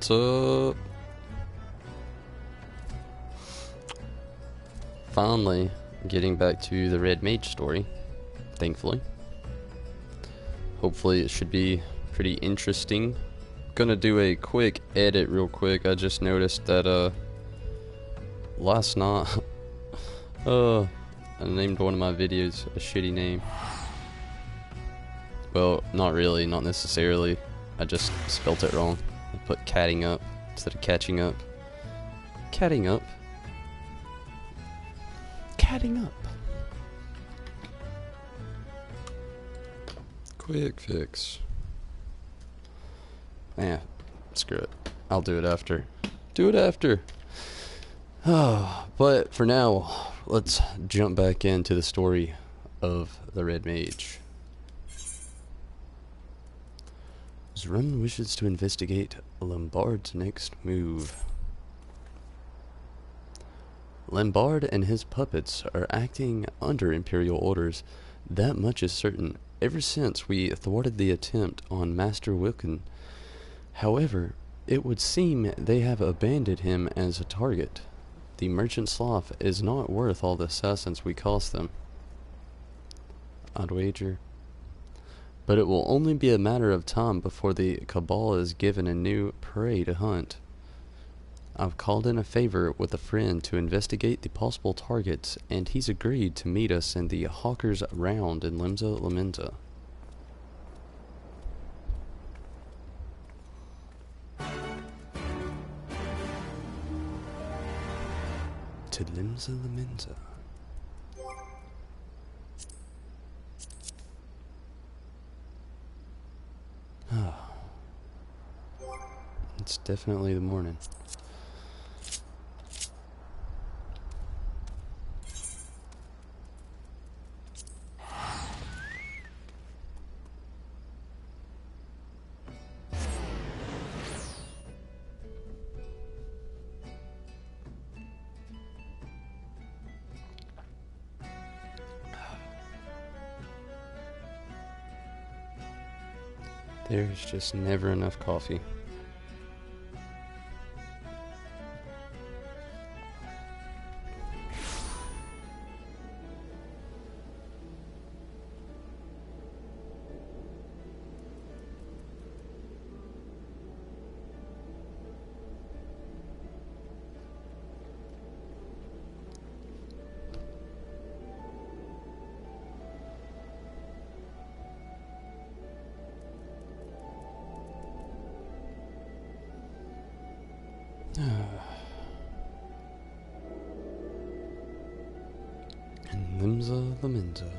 What's up? Finally getting back to the red mage story, thankfully. Hopefully it should be pretty interesting. Gonna do a quick edit real quick. I just noticed that last night I named one of my videos a shitty name. Well, not really, not necessarily. I just spelt it wrong. I put catting up instead of catching up. Catting up. Catting up. Quick fix. Yeah, screw it. I'll do it after. Do it after. But for now, let's jump back into the story of the Red Mage. Zrun wishes to investigate Lombard's next move. Lombard and his puppets are acting under Imperial orders. That much is certain, ever since we thwarted the attempt on Master Wilken. However, it would seem they have abandoned him as a target. The merchant sloth is not worth all the assassins we cost them. I'd wager. But it will only be a matter of time before the Cabal is given a new prey to hunt. I've called in a favor with a friend to investigate the possible targets, and he's agreed to meet us in the Hawker's Round in Limsa Lamenta. To Limsa Lamenta. It's definitely the morning. There's just never enough coffee. And Limsa Lamenta.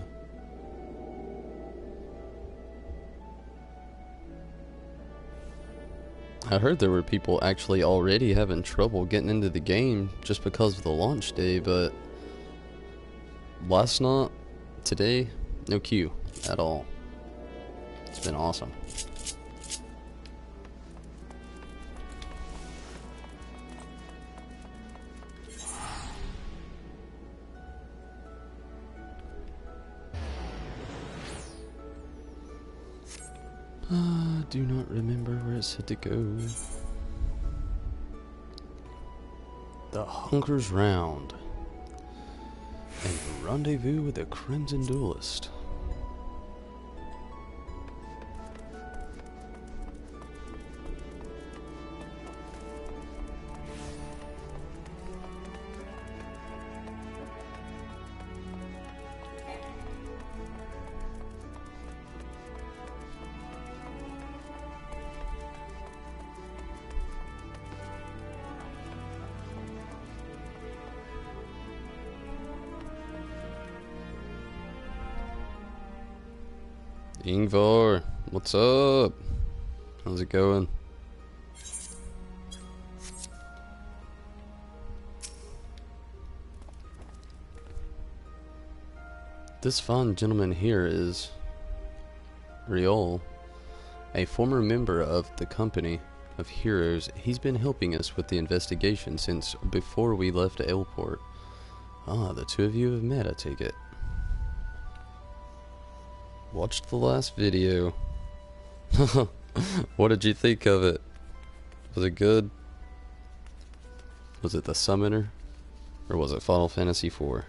I heard there were people actually already having trouble getting into the game just because of the launch day, but last night, today, no queue at all. It's been awesome. I do not remember where it said to go. The Hunger's Round. And rendezvous with the Crimson Duelist. Ingvar, what's up? How's it going? This fine gentleman here is Riol, a former member of the Company of Heroes. He's been helping us with the investigation since before we left Ailport. Ah, the two of you have met, I take it. Watched the last video. What did you think of it? Was it good? Was it the Summoner? Or was it Final Fantasy IV?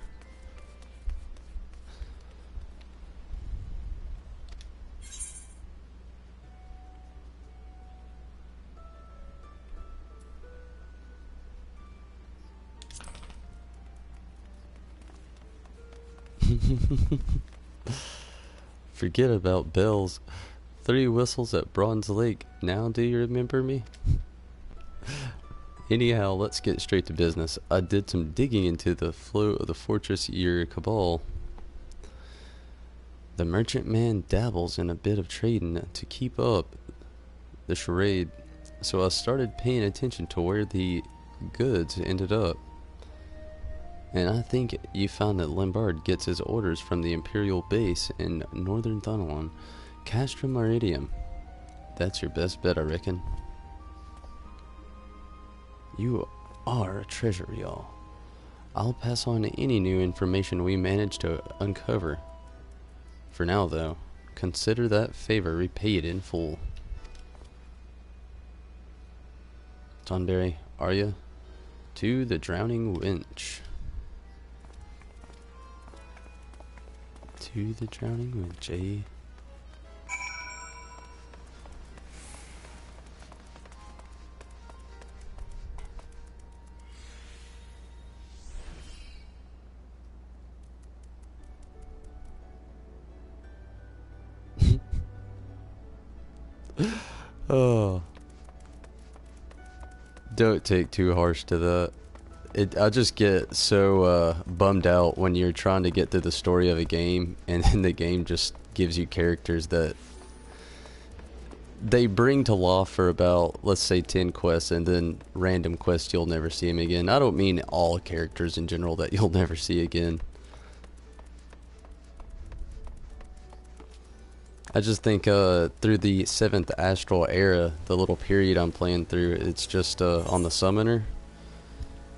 Forget about bells. 3 whistles at Bronze Lake. Now do you remember me? Anyhow, let's get straight to business. I did some digging into the flow of the fortress your cabal. The merchant man dabbles in a bit of trading to keep up the charade, so I started paying attention to where the goods ended up. And I think you found that Lombard gets his orders from the Imperial base in northern Thanalan, Castrum Meridium. That's your best bet, I reckon. You are a treasure, y'all. I'll pass on any new information we manage to uncover. For now, though, consider that favor repaid in full. Tonberry, Arya, to the drowning wench. To the drowning wench, eh? Oh. Don't take too harsh to that. I just get so bummed out when you're trying to get through the story of a game and then the game just gives you characters that they bring to law for about, let's say, 10 quests, and then random quests you'll never see them again. I don't mean all characters in general that you'll never see again. I just think through the 7th Astral Era, the little period I'm playing through, it's just on the Summoner.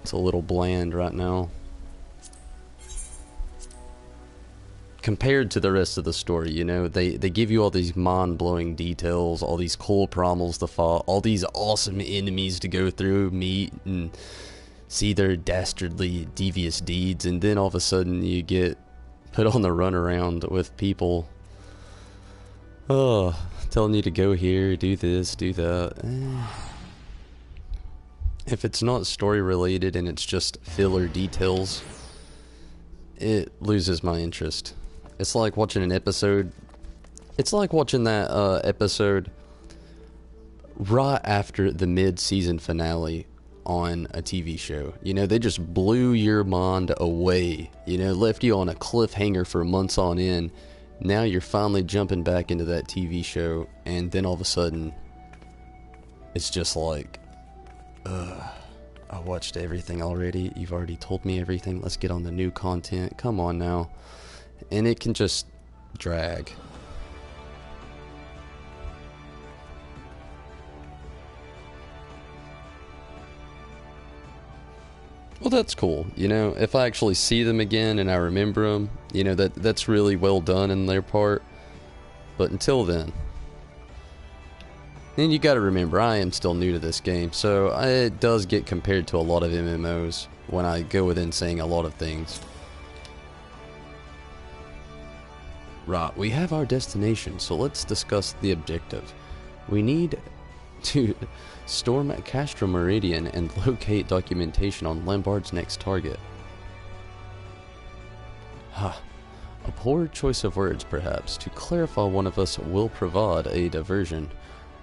It's a little bland right now. Compared to the rest of the story, you know, they give you all these mind-blowing details, all these cool promos to follow, all these awesome enemies to go through, meet, and see their dastardly, devious deeds, and then all of a sudden you get put on the runaround with people telling you to go here, do this, do that. If it's not story related and it's just filler details, it loses my interest. It's like watching an episode. It's like watching that episode right after the mid-season finale on a TV show. You know, they just blew your mind away. You know, left you on a cliffhanger for months on end. Now you're finally jumping back into that TV show, and then all of a sudden, it's just like, I watched everything already. You've already told me everything. Let's get on the new content. Come on now. And it can just drag. Well, that's cool. You know, if I actually see them again and I remember them, you know, that's really well done in their part. But until then. And you gotta remember, I am still new to this game, so it does get compared to a lot of MMOs when I go within saying a lot of things. Right, we have our destination, so let's discuss the objective. We need to storm Castrum Meridian and locate documentation on Lombard's next target. Ha. A poor choice of words, perhaps. To clarify, one of us will provide a diversion,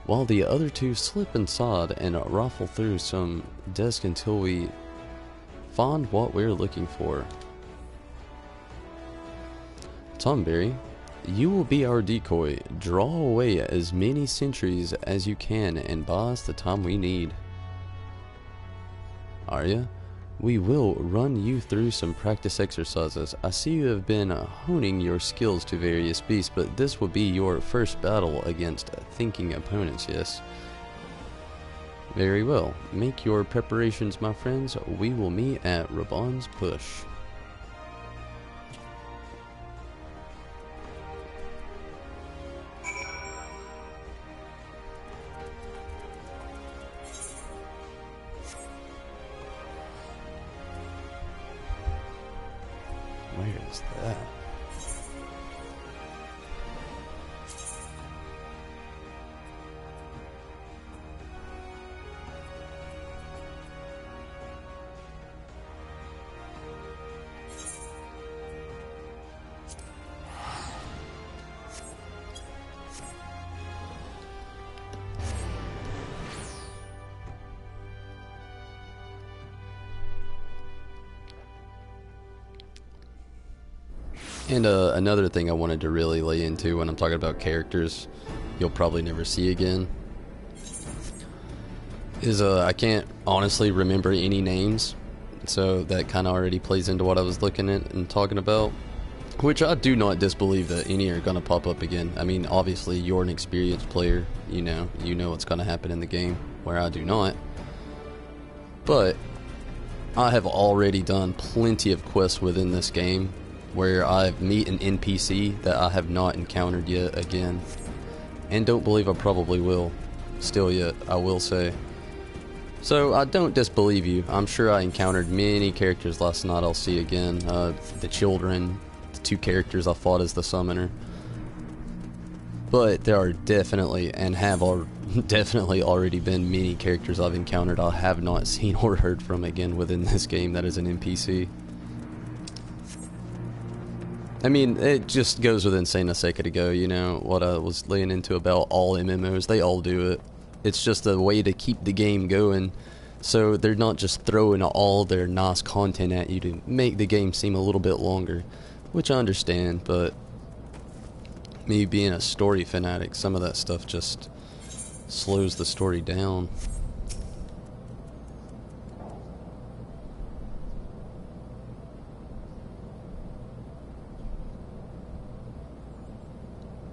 while the other two slip inside and rifle through some desk until we find what we're looking for. Tomberry, you will be our decoy. Draw away as many sentries as you can and buy us the time we need. Arya, we will run you through some practice exercises. I see you have been honing your skills to various beasts, but this will be your first battle against thinking opponents, yes? Very well. Make your preparations, my friends. We will meet at Raban's Push. Where is that? And another thing I wanted to really lay into when I'm talking about characters you'll probably never see again is I can't honestly remember any names, so that kind of already plays into what I was looking at and talking about, which I do not disbelieve that any are going to pop up again. I mean, obviously you're an experienced player, you know what's going to happen in the game, where I do not. But I have already done plenty of quests within this game where I've meet an NPC that I have not encountered yet again, and don't believe I probably will still yet, I will say. So I don't disbelieve you. I'm sure I encountered many characters last night I'll see again. The children, the 2 characters I fought as the summoner. But there are definitely, and have definitely already been many characters I've encountered I have not seen or heard from again within this game that is an NPC. I mean, it just goes within saying a second ago, you know, what I was laying into about all MMOs, they all do it. It's just a way to keep the game going, so they're not just throwing all their nice content at you to make the game seem a little bit longer, which I understand, but me being a story fanatic, some of that stuff just slows the story down.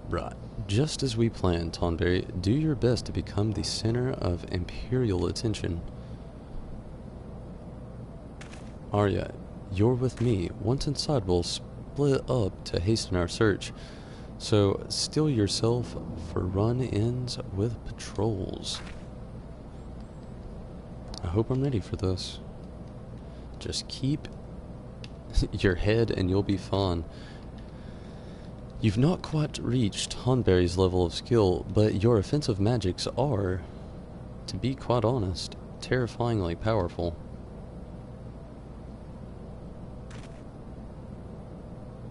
Right. Just as we planned, Tonberry, do your best to become the center of Imperial attention. Arya, you're with me. Once inside, we'll split up to hasten our search. So, steel yourself for run-ins with patrols. I hope I'm ready for this. Just keep your head and you'll be fine. You've not quite reached Hanberry's level of skill, but your offensive magics are, to be quite honest, terrifyingly powerful.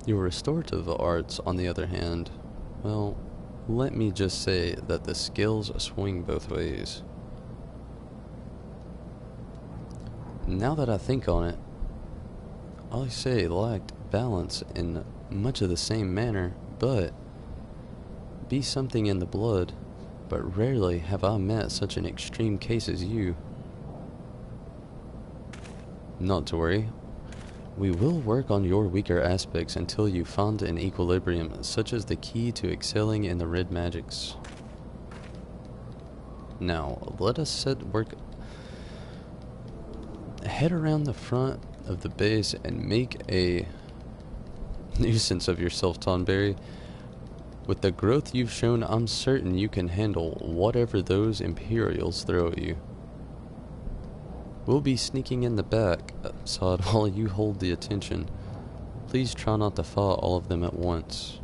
Your restorative arts, on the other hand, well, let me just say that the skills swing both ways. Now that I think on it, I say lacked balance in much of the same manner, but be something in the blood, but rarely have I met such an extreme case as you. Not to worry. We will work on your weaker aspects until you find an equilibrium, such as the key to excelling in the red magics. Now, let us set work. Head around the front of the base and make a nuisance of yourself, Tonberry. With the growth you've shown, I'm certain you can handle whatever those Imperials throw at you. We'll be sneaking in the back, Sod, while you hold the attention. Please try not to fight all of them at once.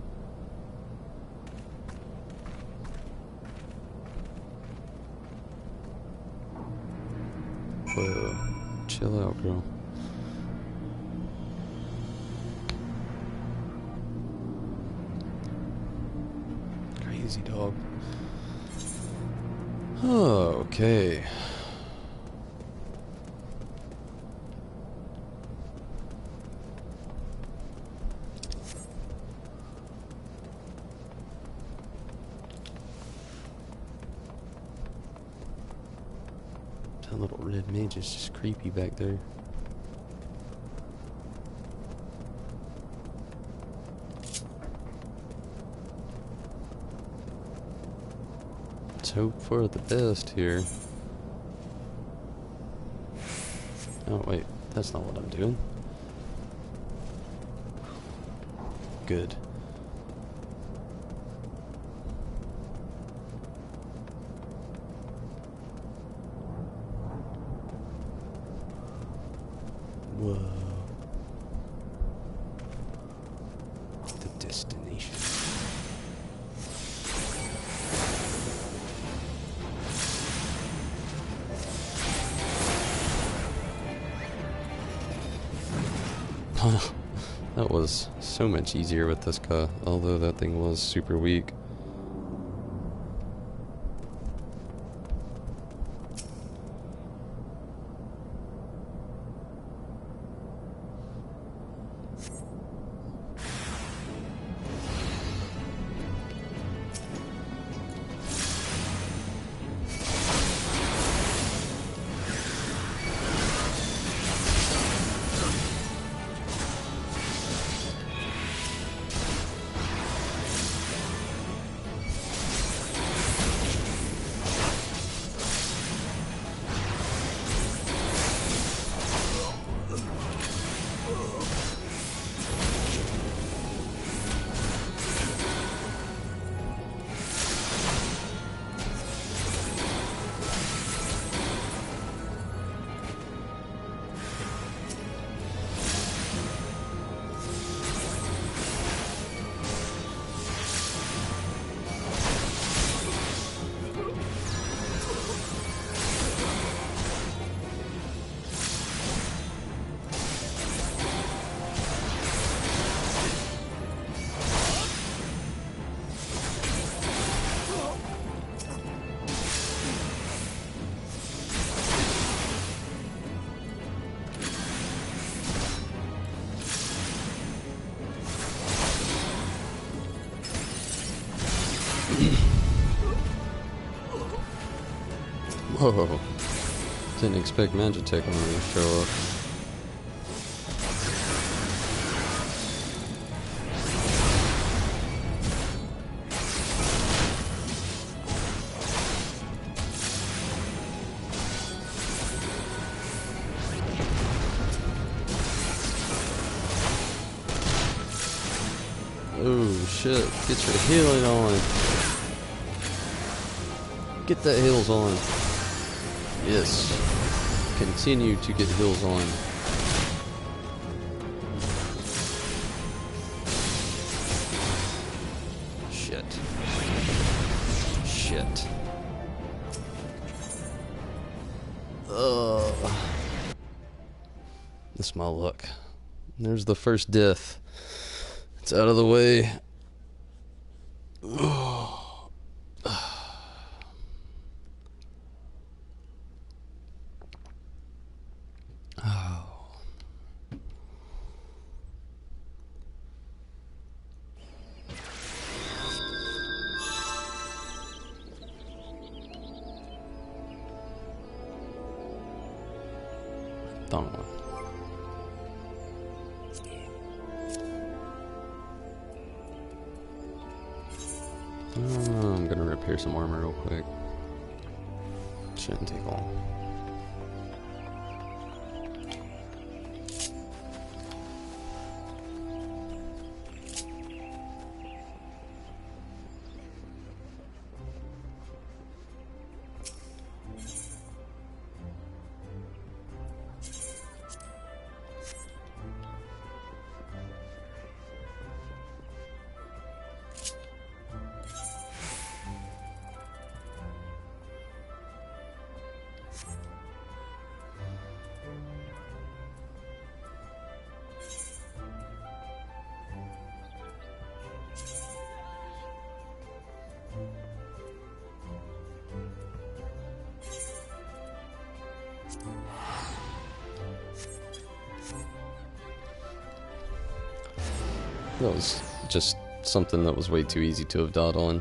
Whoa. Chill out, girl. Crazy dog. Oh, okay. That little red mage is just creepy back there. Let's hope for the best here. Oh wait, that's not what I'm doing. Good. Whoa. That was so much easier with this guy, although that thing was super weak. Whoa. Didn't expect Magitech on me to show up. Oh shit, get your healing on. Get the heals on. Yes. Continue to get heals on. Shit. Shit. Ugh. This is my luck. There's the first death. It's out of the way. I'm gonna repair some armor real quick. Shouldn't take long. That was just something that was way too easy to have died on.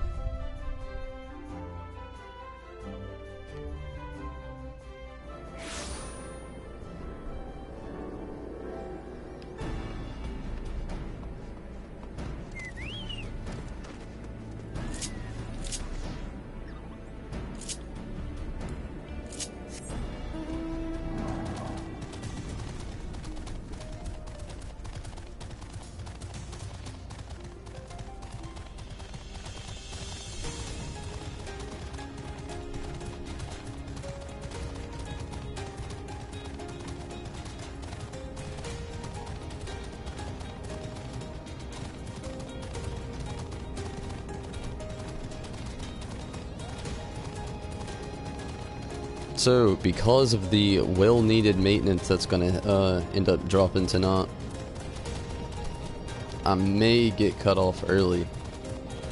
So, because of the well-needed maintenance that's gonna end up dropping tonight, I may get cut off early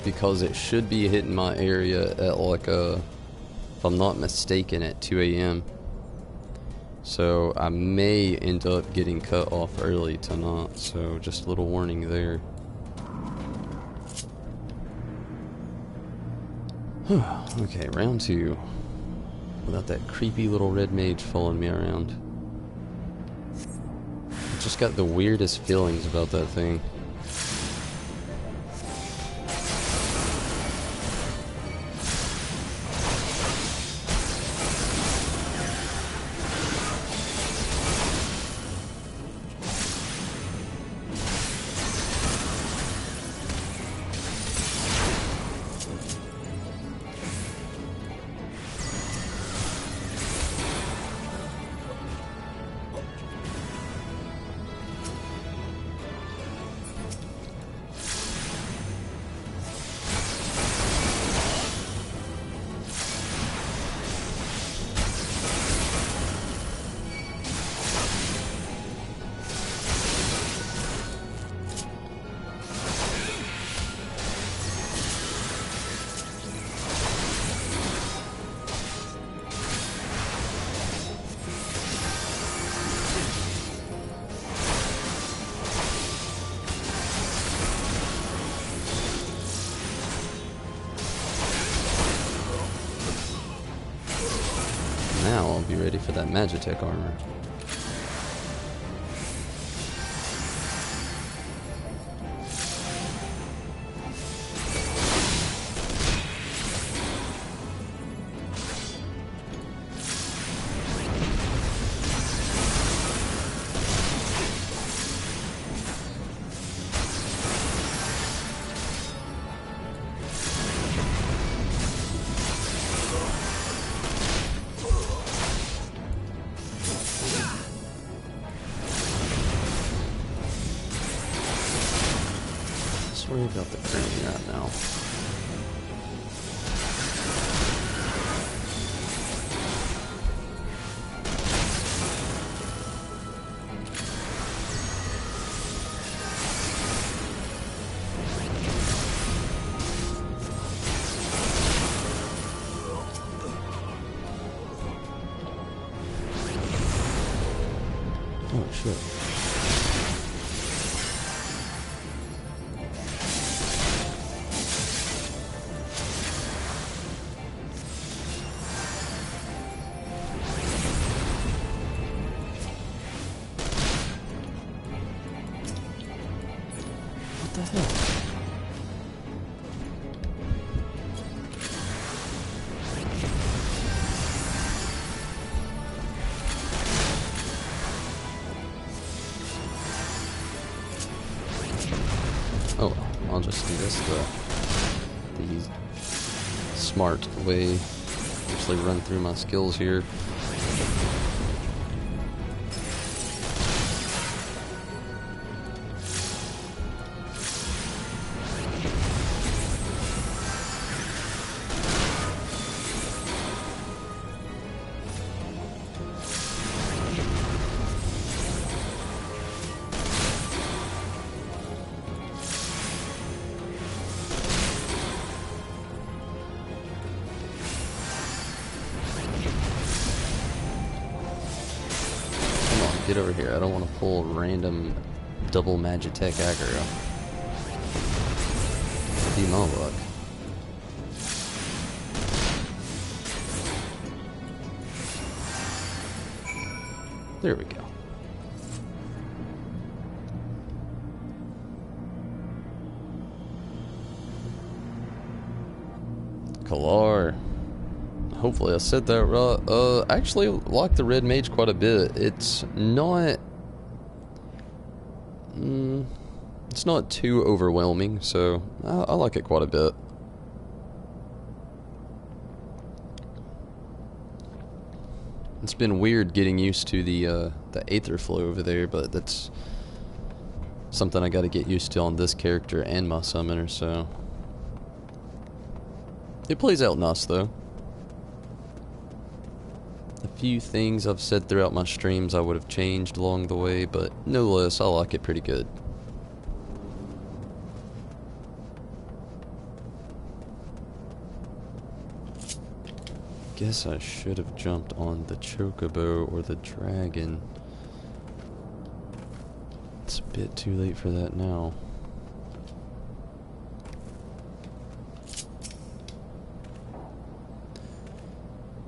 because it should be hitting my area at like if I'm not mistaken, at 2 a.m. So I may end up getting cut off early tonight, so just a little warning there. Okay, round 2. Without that creepy little red mage following me around. I just got the weirdest feelings about that thing. Now I'll be ready for that Magitech armor. Let's worry about the crane right now. Oh shit. What the hell? Oh, I'll just do this the smart way. Actually run through my skills here. Get over here. I don't want to pull random double Magitech aggro. Be my luck. There we go. Kalar. Hopefully I said that right. I actually like the red mage quite a bit. It's not too overwhelming, so I like it quite a bit. It's been weird getting used to the aether flow over there, but that's something I got to get used to on this character and my summoner, so it plays out nice though. A few things I've said throughout my streams I would have changed along the way, but no less, I like it pretty good. Guess I should have jumped on the chocobo or the dragon. It's a bit too late for that now.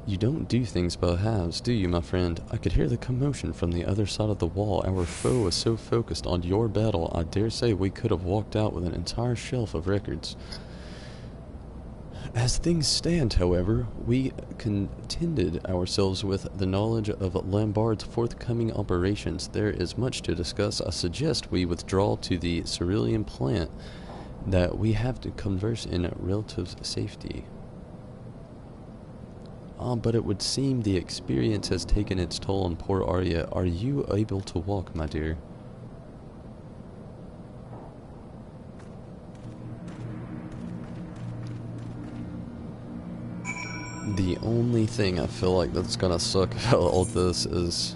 You don't do things by halves, do you, my friend? I could hear the commotion from the other side of the wall. Our foe was so focused on your battle, I dare say we could have walked out with an entire shelf of records. As things stand, however, we contented ourselves with the knowledge of Lambard's forthcoming operations. There is much to discuss. I suggest we withdraw to the cerulean plant, that we have to converse in relative safety. But it would seem the experience has taken its toll on poor Arya. Are you able to walk, my dear? The only thing I feel like that's gonna suck about all this is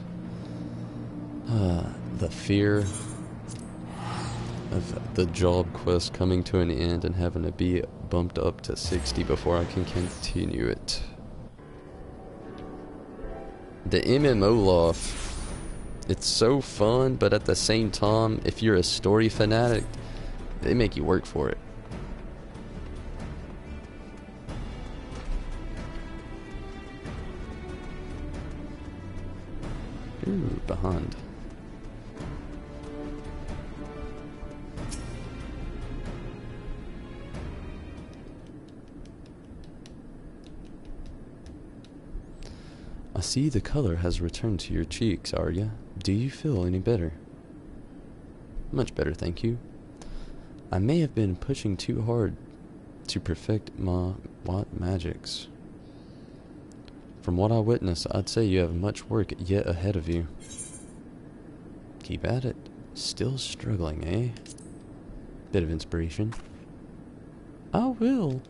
the fear of the job quest coming to an end and having to be bumped up to 60 before I can continue it. The MMO life, it's so fun, but at the same time, if you're a story fanatic, they make you work for it. Ooh, behind. I see the color has returned to your cheeks, Arya. Do you feel any better? Much better, thank you. I may have been pushing too hard to perfect my magics. From what I witnessed, I'd say you have much work yet ahead of you. Keep at it. Still struggling, eh? Bit of inspiration. I will.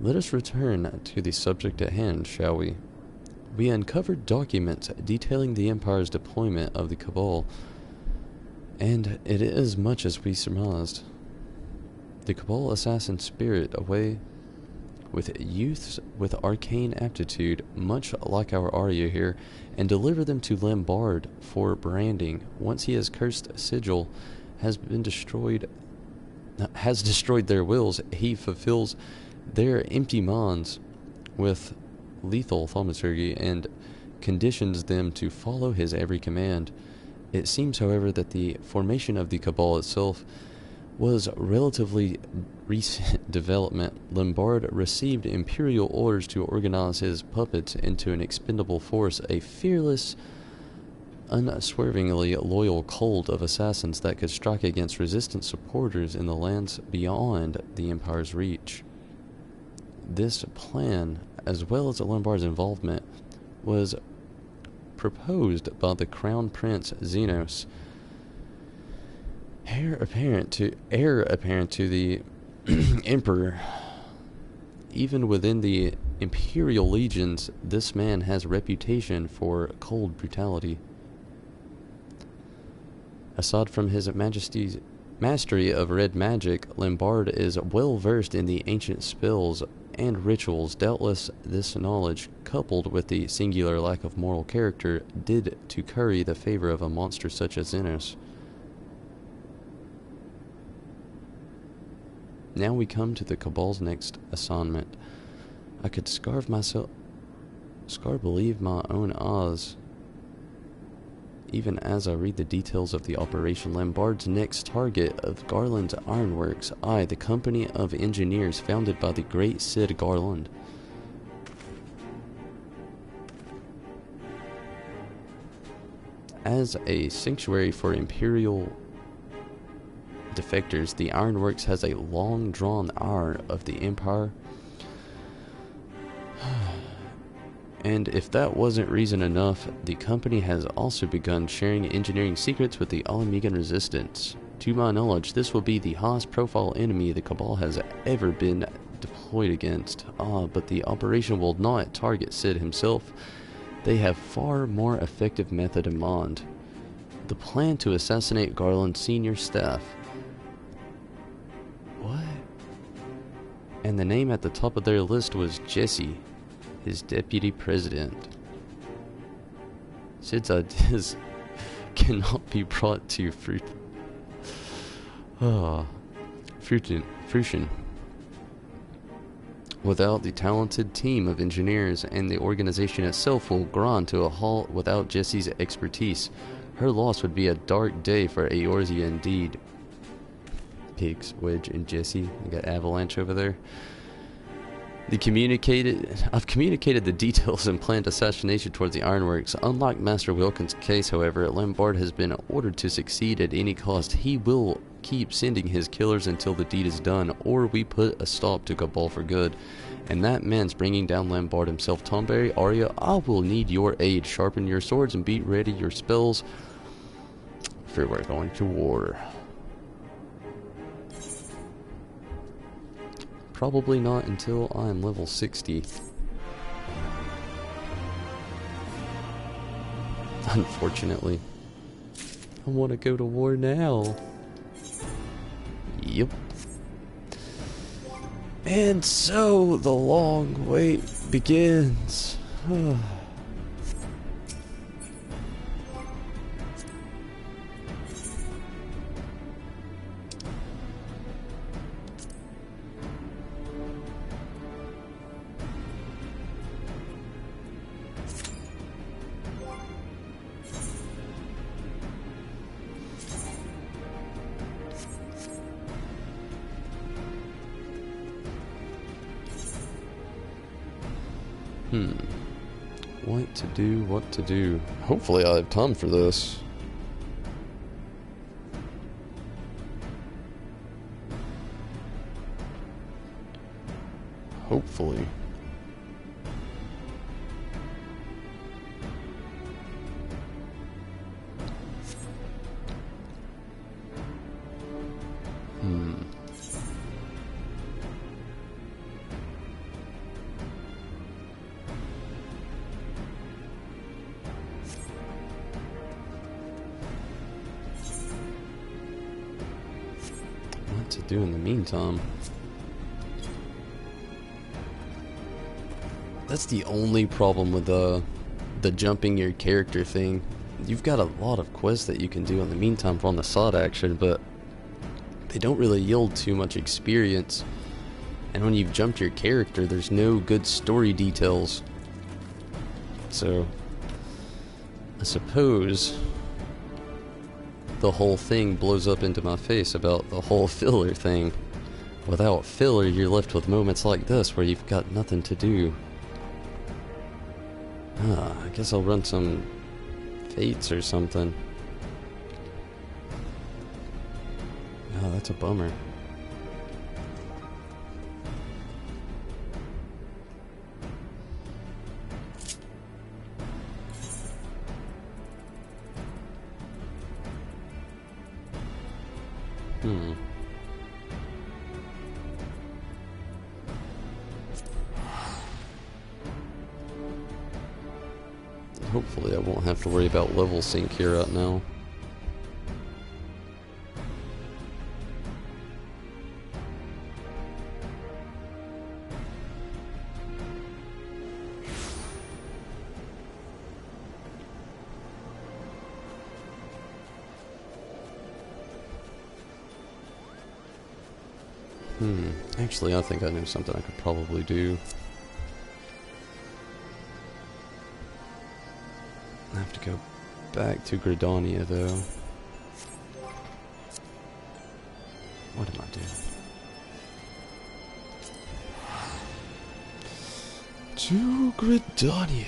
Let us return to the subject at hand, shall we? We uncovered documents detailing the Empire's deployment of the Cabal, and it is much as we surmised. The Cabal assassin spirit away with youths with arcane aptitude, much like our Arya here, and deliver them to Lambard for branding. Once he has cursed sigil has destroyed their wills, he fulfills their empty minds with lethal thaumaturgy and conditions them to follow his every command. It seems, however, that the formation of the Cabal itself was relatively recent development. Lambard received imperial orders to organize his puppets into an expendable force, a fearless, unswervingly loyal cult of assassins that could strike against resistant supporters in the lands beyond the Empire's reach. This plan, as well as Lombard's involvement, was proposed by the Crown Prince Xenos, heir apparent to the Emperor. Even within the Imperial legions, this man has a reputation for cold brutality. Aside from his Majesty's mastery of red magic, Lambard is well versed in the ancient spells and rituals. Doubtless this knowledge, coupled with the singular lack of moral character, did to curry the favor of a monster such as Xenos. Now we come to the Cabal's next assignment. I could believe my own eyes even as I read the details of the operation. Lambard's next target of Garland's Ironworks, the company of engineers founded by the great Cid Garland. As a sanctuary for Imperial defectors, the Ironworks has a long-drawn ire of the Empire. And if that wasn't reason enough, the company has also begun sharing engineering secrets with the Alamegan Resistance. To my knowledge, this will be the highest profile enemy the Cabal has ever been deployed against. But the operation will not target Cid himself. They have far more effective method in mind. The plan to assassinate Garland's senior staff. What? and the name at the top of their list was Jesse, his deputy president. Sid's ideas cannot be brought to fruition without the talented team of engineers, and the organization itself will grind to a halt without Jesse's expertise. Her loss would be a dark day for Eorzea indeed. Pigs, Wedge, and Jesse. We got Avalanche over there. I've communicated the details and planned assassination towards the Ironworks. Unlike Master Wilkins' case, however, Lambard has been ordered to succeed at any cost. He will keep sending his killers until the deed is done, or we put a stop to Cabal for good. And that means bringing down Lambard himself. Tomberry, Arya, I will need your aid. Sharpen your swords and beat ready your spells, for we're going to war. Probably not until I'm level 60. Unfortunately. I want to go to war now. Yep. And so the long wait begins. What to do. Hopefully I have time for this. Hopefully. To do in the meantime. That's the only problem with the jumping your character thing. You've got a lot of quests that you can do in the meantime from the side action, but they don't really yield too much experience. And when you've jumped your character, there's no good story details. So I suppose the whole thing blows up into my face about the whole filler thing. Without filler, you're left with moments like this where you've got nothing to do. I guess I'll run some fates or something. Oh, that's a bummer. Hopefully I won't have to worry about level sync here right now. Actually, I think I know something I could probably do. I have to go back to Gridania, though. What am I doing? To Gridania.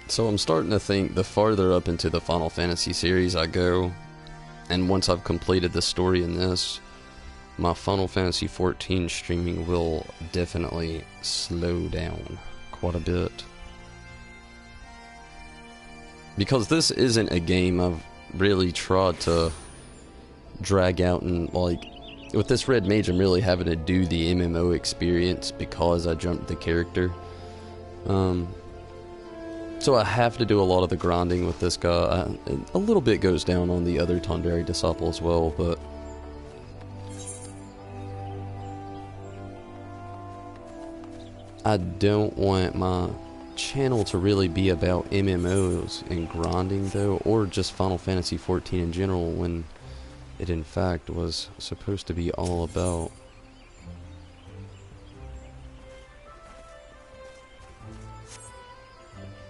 So I'm starting to think the farther up into the Final Fantasy series I go, and once I've completed the story in this, my Final Fantasy XIV streaming will definitely slow down quite a bit. Because this isn't a game I've really tried to drag out, and like, with this Red Mage I'm really having to do the MMO experience because I jumped the character. So I have to do a lot of the grinding with this guy. A little bit goes down on the other Tandari disciple as well, but I don't want my channel to really be about MMOs and grinding though, or just Final Fantasy XIV in general, when it in fact was supposed to be all about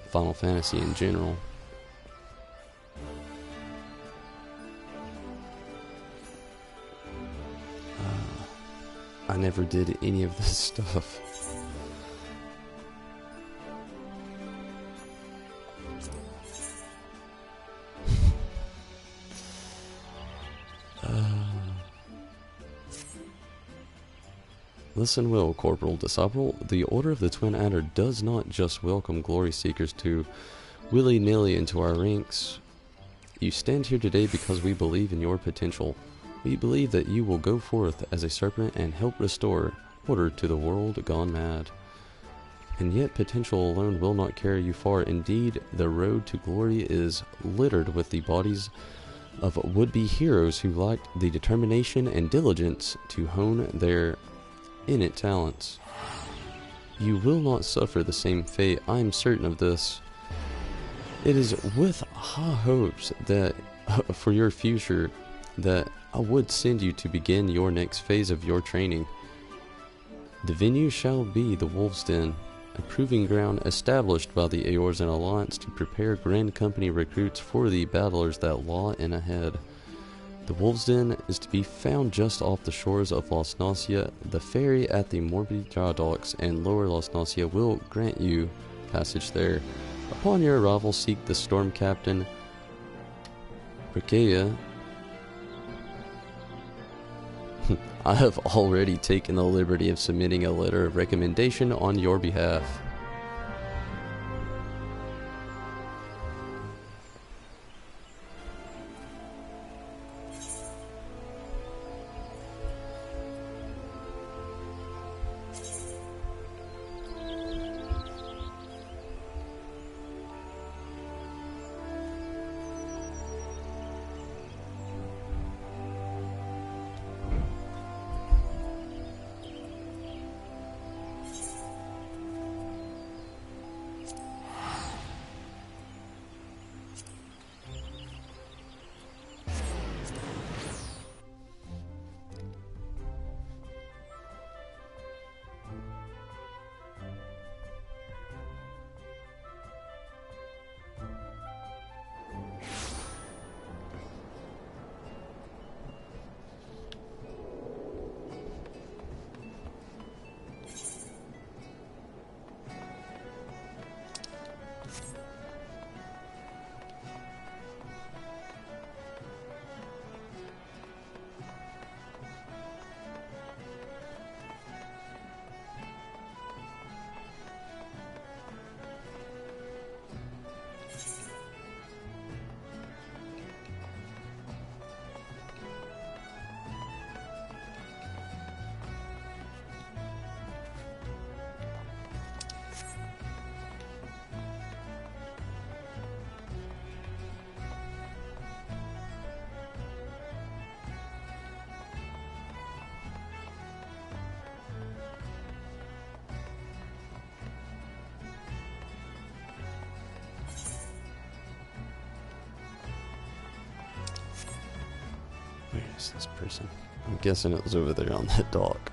Final Fantasy in general. I never did any of this stuff. Listen well, Corporal Disciple. The Order of the Twin Adder does not just welcome glory seekers to willy-nilly into our ranks. You stand here today because we believe in your potential. We believe that you will go forth as a serpent and help restore order to the world gone mad. And yet potential alone will not carry you far. Indeed, the road to glory is littered with the bodies of would-be heroes who lacked the determination and diligence to hone their innate talents. You will not suffer the same fate, I am certain of this. It is with high hopes that for your future that I would send you to begin your next phase of your training. The venue shall be the Wolf's Den, a proving ground established by the Eorzean Alliance to prepare Grand Company recruits for the battlers that lie in ahead. The Wolf's Den is to be found just off the shores of Lost Nausea. The ferry at the Morbid Dry Docks and Lower Lost Nausea will grant you passage there. Upon your arrival, seek the Storm Captain Brigea. I have already taken the liberty of submitting a letter of recommendation on your behalf. Where is this person? I'm guessing it was over there on that dock.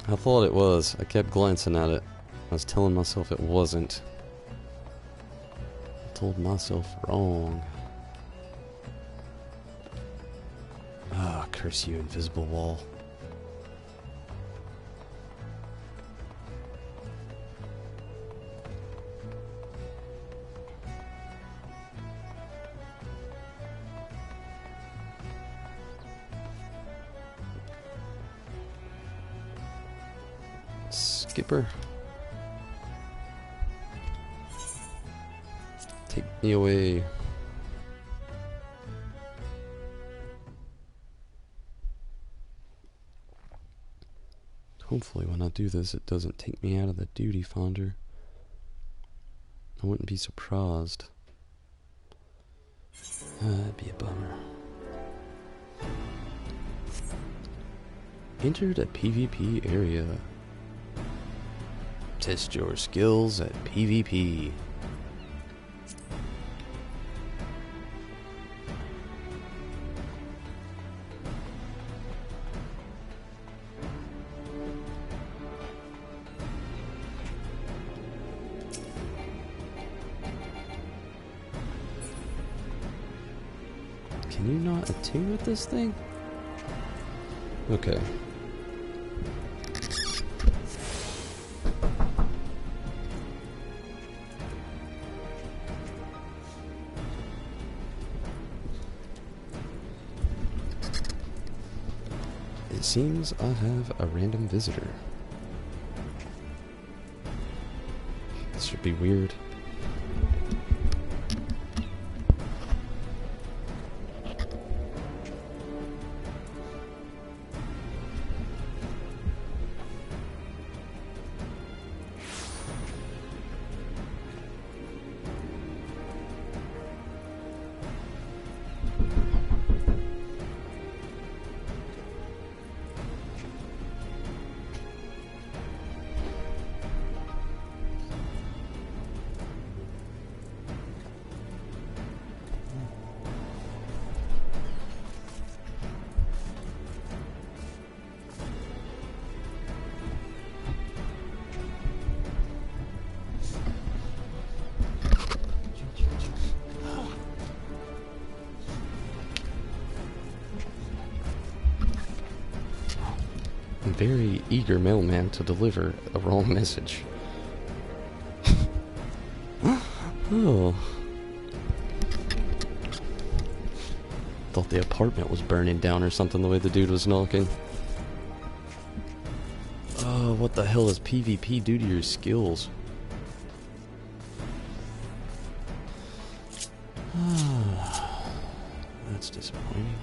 I thought it was. I kept glancing at it. I was telling myself it wasn't. I told myself wrong. Ah, curse you, invisible wall. Skipper, take me away. Hopefully when I do this it doesn't take me out of the duty finder. I wouldn't be surprised. That'd be a bummer. Entered a PvP area. Test your skills at PvP. Can you not attune with this thing? Okay. It seems I have a random visitor. This should be weird. Very eager mailman to deliver a wrong message. Oh. Thought the apartment was burning down or something the way the dude was knocking. Oh, what the hell does PvP do to your skills? That's disappointing.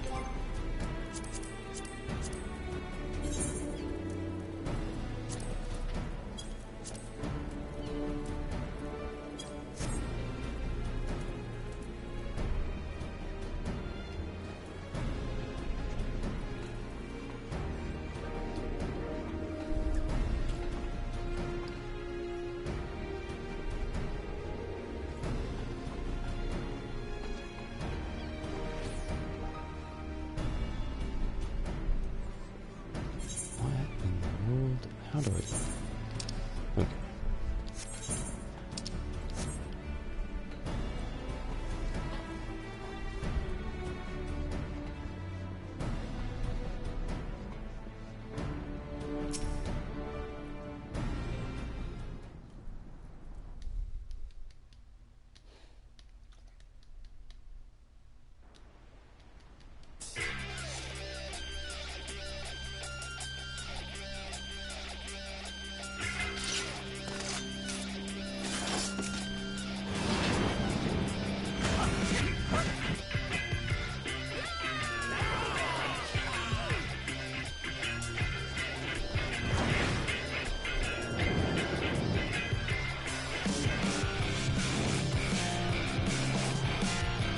How do I... Okay.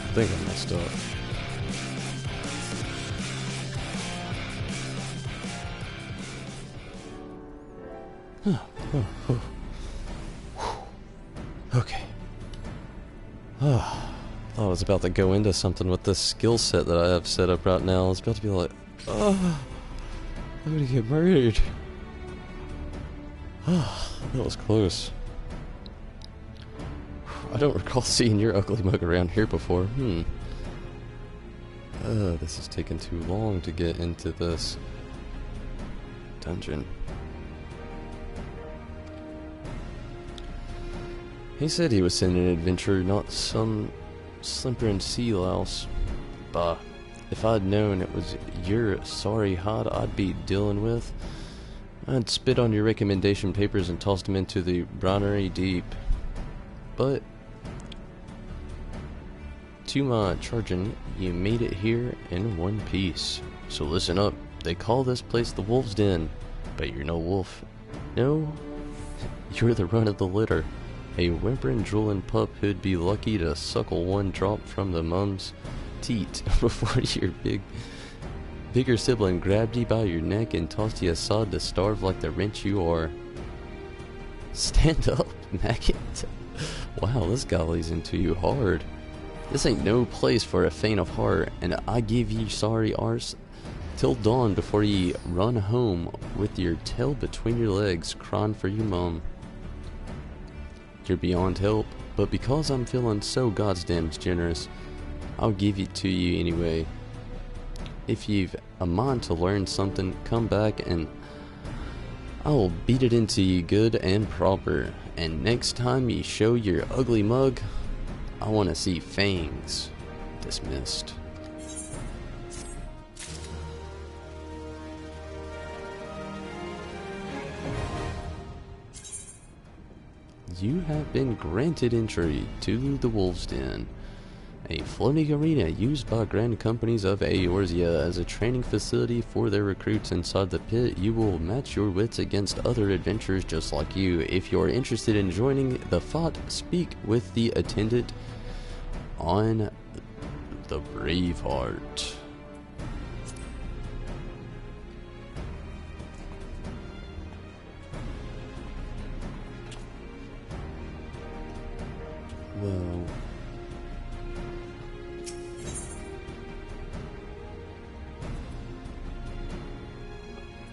I think I messed up. Okay. Thought I was about to go into something with this skill set that I have set up right now. I was about to be like, I'm gonna get murdered. That was close. I don't recall seeing your ugly mug around here before. This is taking too long to get into this dungeon. He said he was sending an adventurer, not some slimpering sea louse. Bah, if I'd known it was your sorry hide I'd be dealing with, I'd spit on your recommendation papers and tossed them into the Brinery Deep. But to my charging, you made it here in one piece. So listen up. They call this place the Wolf's Den, but you're no wolf. No, you're the run of the litter. A whimpering, drooling pup who'd be lucky to suckle one drop from the mum's teat before your bigger sibling grabbed you by your neck and tossed you aside to starve like the wrench you are. Stand up, maggot. Wow, this guy lays into you hard. This ain't no place for a faint of heart, and I give ye sorry arse till dawn before ye run home with your tail between your legs, crying for your mum. You're beyond help, but because I'm feeling so goddamn generous, I'll give it to you anyway. If you've a mind to learn something, come back and I'll beat it into you good and proper. And next time you show your ugly mug, I want to see fangs. Dismissed. You have been granted entry to the Wolf's Den, a floating arena used by grand companies of Eorzea as a training facility for their recruits. Inside the pit, you will match your wits against other adventurers just like you. If you're interested in joining the fight, speak with the attendant on the Braveheart. Well,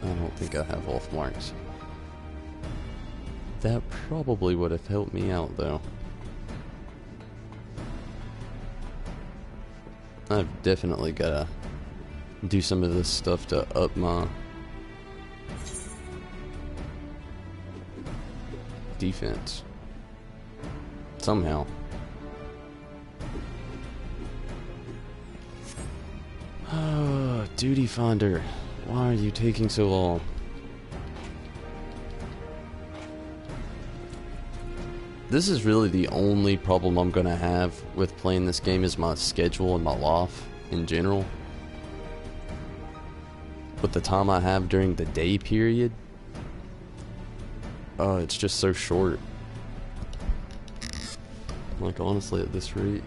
I don't think I have off marks. That probably would have helped me out though. I've definitely gotta do some of this stuff to up my defense somehow. Oh, Duty Finder, why are you taking so long? This is really the only problem I'm gonna have with playing this game is my schedule and my life in general. With the time I have during the day period, it's just so short. Like, honestly, at this rate,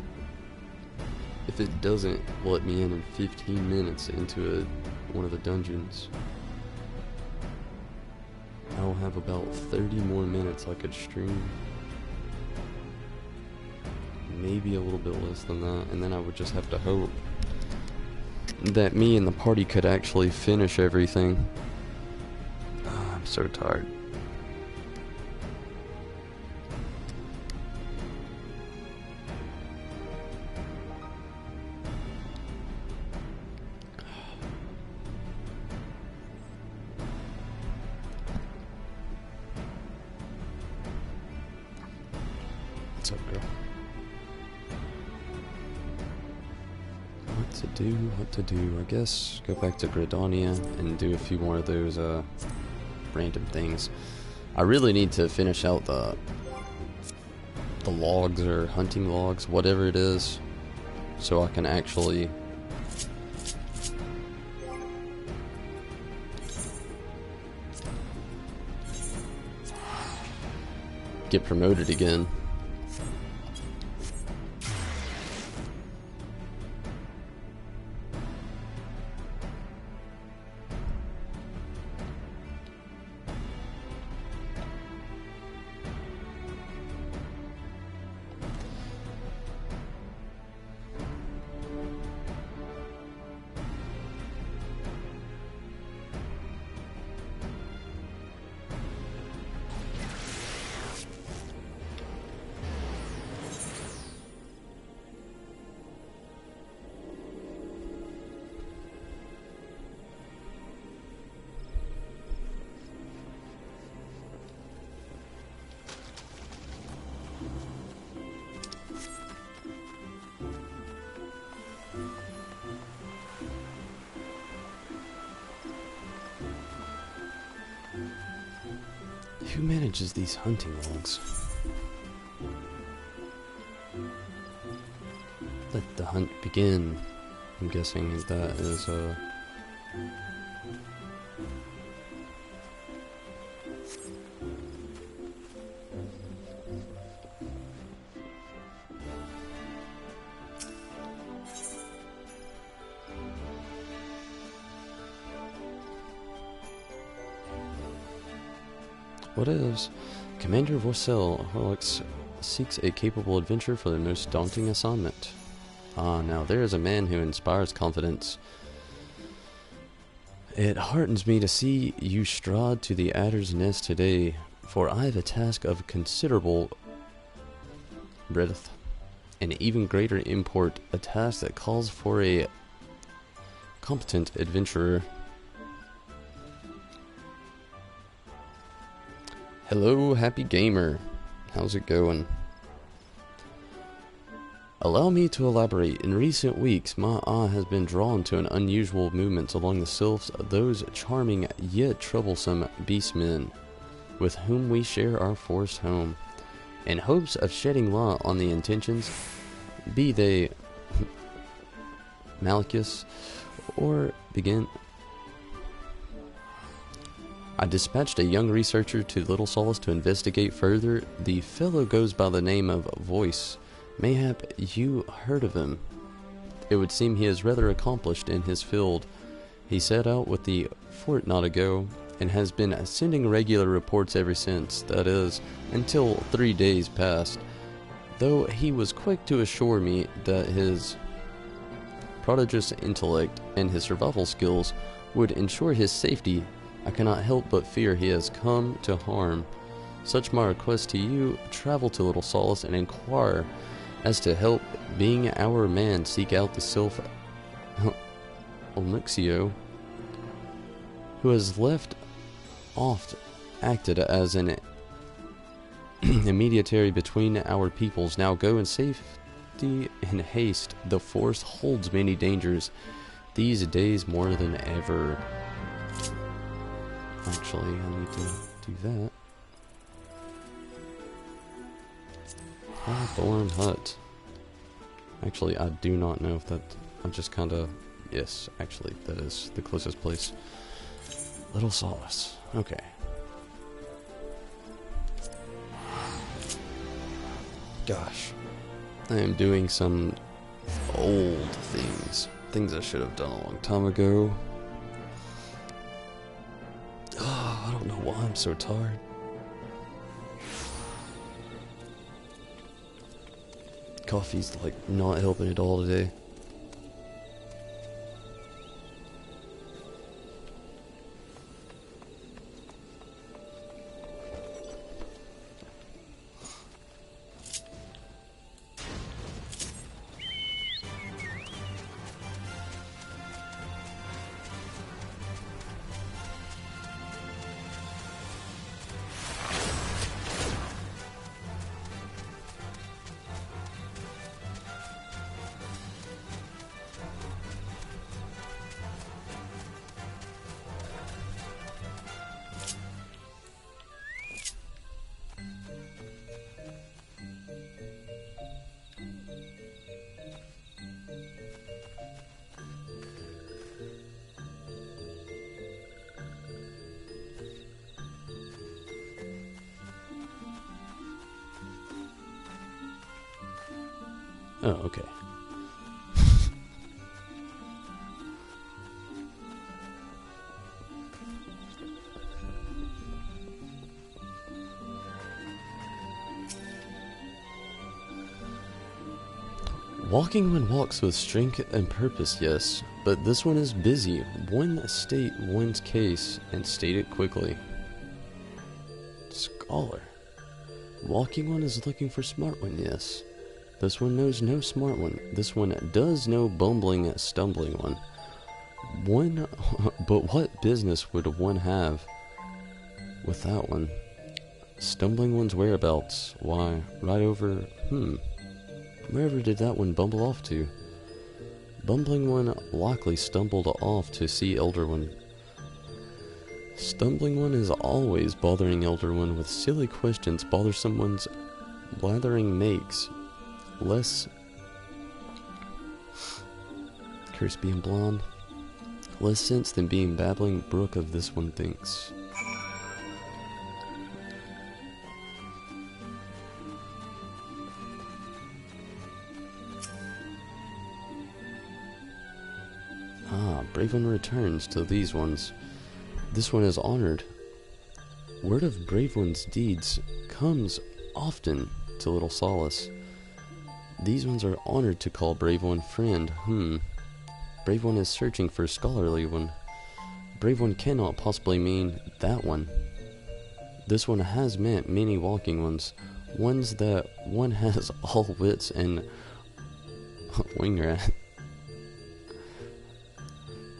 if it doesn't let me in 15 minutes into one of the dungeons, I'll have about 30 more minutes I could stream. Maybe a little bit less than that, and then I would just have to hope that me and the party could actually finish everything. Oh, I'm so tired. What's up, girl? What to do? I guess go back to Gridania and do a few more of those random things. I really need to finish out the logs or hunting logs, whatever it is, so I can actually get promoted again. Who manages these hunting logs? Let the hunt begin. I'm guessing that is What is? Commander Vorsel Horlicks seeks a capable adventurer for the most daunting assignment. Ah, now there is a man who inspires confidence. It heartens me to see you stride to the adder's nest today, for I have a task of considerable breadth and even greater import, a task that calls for a competent adventurer. Hello, happy gamer. How's it going? Allow me to elaborate. In recent weeks, my eye has been drawn to an unusual movement along the sylphs, those charming yet troublesome beastmen with whom we share our forest home. In hopes of shedding light on the intentions, be they malicious or begin. I dispatched a young researcher to Little Solace to investigate further. The fellow goes by the name of Voice. Mayhap you heard of him. It would seem he is rather accomplished in his field. He set out with the fortnight ago, and has been sending regular reports ever since, that is, until 3 days past, though he was quick to assure me that his prodigious intellect and his survival skills would ensure his safety. I cannot help but fear he has come to harm. Such my request to you, travel to Little Solace and inquire as to help being our man seek out the sylph Olmixio, who has left oft acted as an intermediary between our peoples. Now go in safety and haste. The forest holds many dangers these days more than ever. Actually, I need to do that. Thorn Hut. Actually, I do not know if that... I'm just kind of... Yes, actually, that is the closest place. Little Solace. Okay. Gosh. I am doing some old things. Things I should have done a long time ago. Oh, I don't know why I'm so tired. Coffee's like not helping at all today. Oh, okay. Walking one walks with strength and purpose, yes, but this one is busy. One state one's case and state it quickly. Scholar. Walking one is looking for smart one, yes. This one knows no smart one. This one does know bumbling, stumbling one. But what business would one have with that one? Stumbling one's whereabouts? Why, right over, wherever did that one bumble off to? Bumbling one likely stumbled off to see Elder One. Stumbling one is always bothering Elder One with silly questions bothersome one's blathering makes. Less curse being blonde. Less sense than being babbling brook of this one thinks. Ah, brave one returns to these ones. This one is honored. Word of brave one's deeds comes often to little solace. These ones are honored to call brave one friend. Brave one is searching for scholarly one. Brave one cannot possibly mean that one. This one has met many walking ones. Ones that one has all wits and winger at.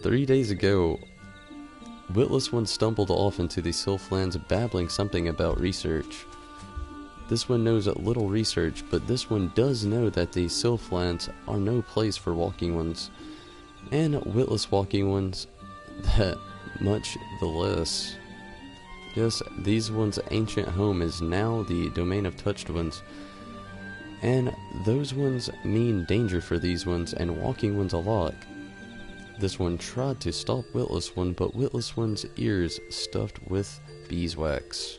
3 days ago, witless one stumbled off into the Sylphlands babbling something about research. This one knows little research, but this one does know that the Sylphlands are no place for walking ones, and witless walking ones that much the less. Yes, these ones' ancient home is now the domain of touched ones, and those ones mean danger for these ones and walking ones alike. This one tried to stop witless one, but witless one's ears stuffed with beeswax.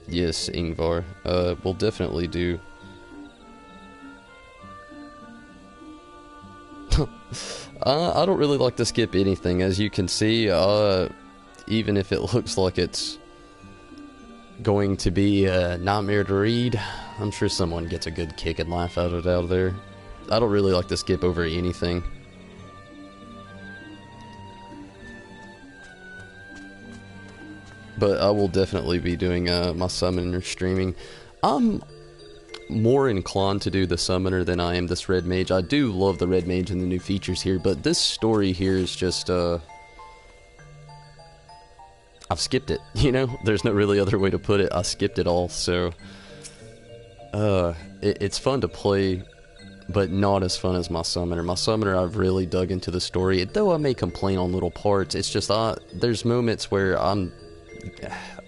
Yes, Ingvar. We'll definitely do. I don't really like to skip anything, as you can see, even if it looks like it's going to be a nightmare to read. I'm sure someone gets a good kick and laugh out of there. I don't really like to skip over anything. But I will definitely be doing my summoner streaming. I'm more inclined to do the summoner than I am this red mage. I do love the red mage and the new features here, but this story here is just, I've skipped it, you know? There's no really other way to put it. I skipped it all, so it's fun to play, but not as fun as my summoner. My summoner, I've really dug into the story. Though I may complain on little parts, it's just, there's moments where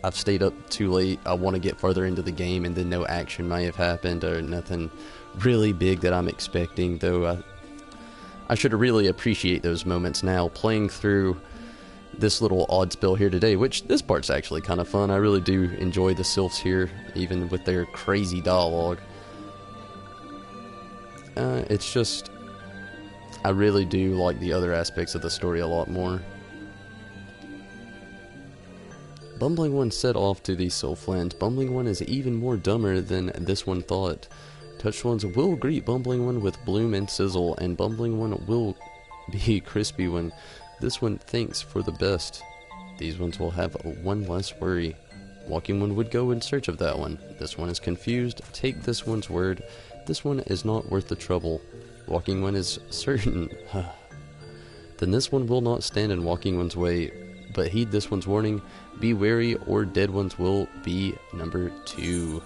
I've stayed up too late, I want to get further into the game, and then no action may have happened, or nothing really big that I'm expecting, though I should really appreciate those moments now, playing through this little odd spell here today, which this part's actually kind of fun. I really do enjoy the sylphs here, even with their crazy dialogue. It's just, I really do like the other aspects of the story a lot more. Bumbling one set off to the Sylphlands. Bumbling one is even more dumber than this one thought. Touched ones will greet Bumbling one with bloom and sizzle, and Bumbling one will be crispy when this one thinks for the best. These ones will have one less worry. Walking one would go in search of that one. This one is confused. Take this one's word. This one is not worth the trouble. Walking one is certain. Then this one will not stand in walking one's way. But heed this one's warning. Be wary, or dead ones will be number 2.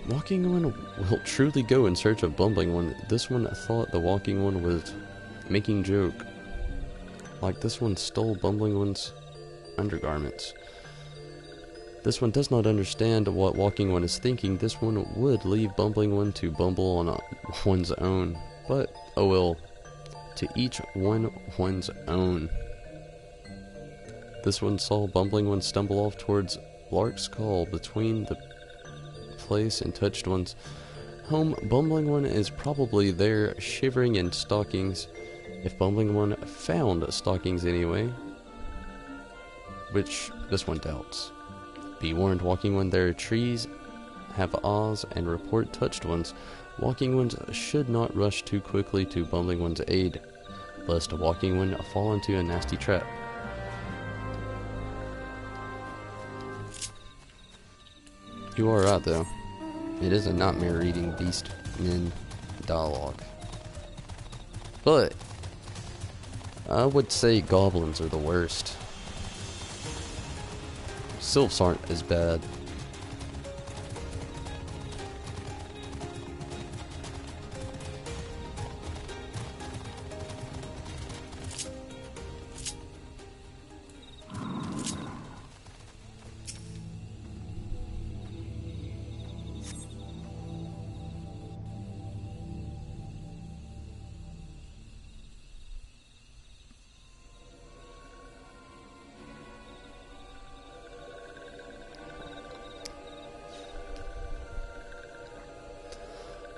Walking one will truly go in search of bumbling one. This one thought the walking one was making joke. Like this one stole bumbling one's undergarments. This one does not understand what walking one is thinking. This one would leave bumbling one to bumble on one's own. But, oh well, to each one one's own. This one saw bumbling one stumble off towards Lark's Call between the place and touched one's home. Bumbling one is probably there, shivering in stockings. If bumbling one found stockings anyway, which this one doubts. Be warned, walking one, there are trees, have ahs, and report touched ones. Walking ones should not rush too quickly to bumbling one's aid, lest a walking one fall into a nasty trap. You are right, though. It is a nightmare reading beast men dialogue. But I would say goblins are the worst. Sylphs aren't as bad.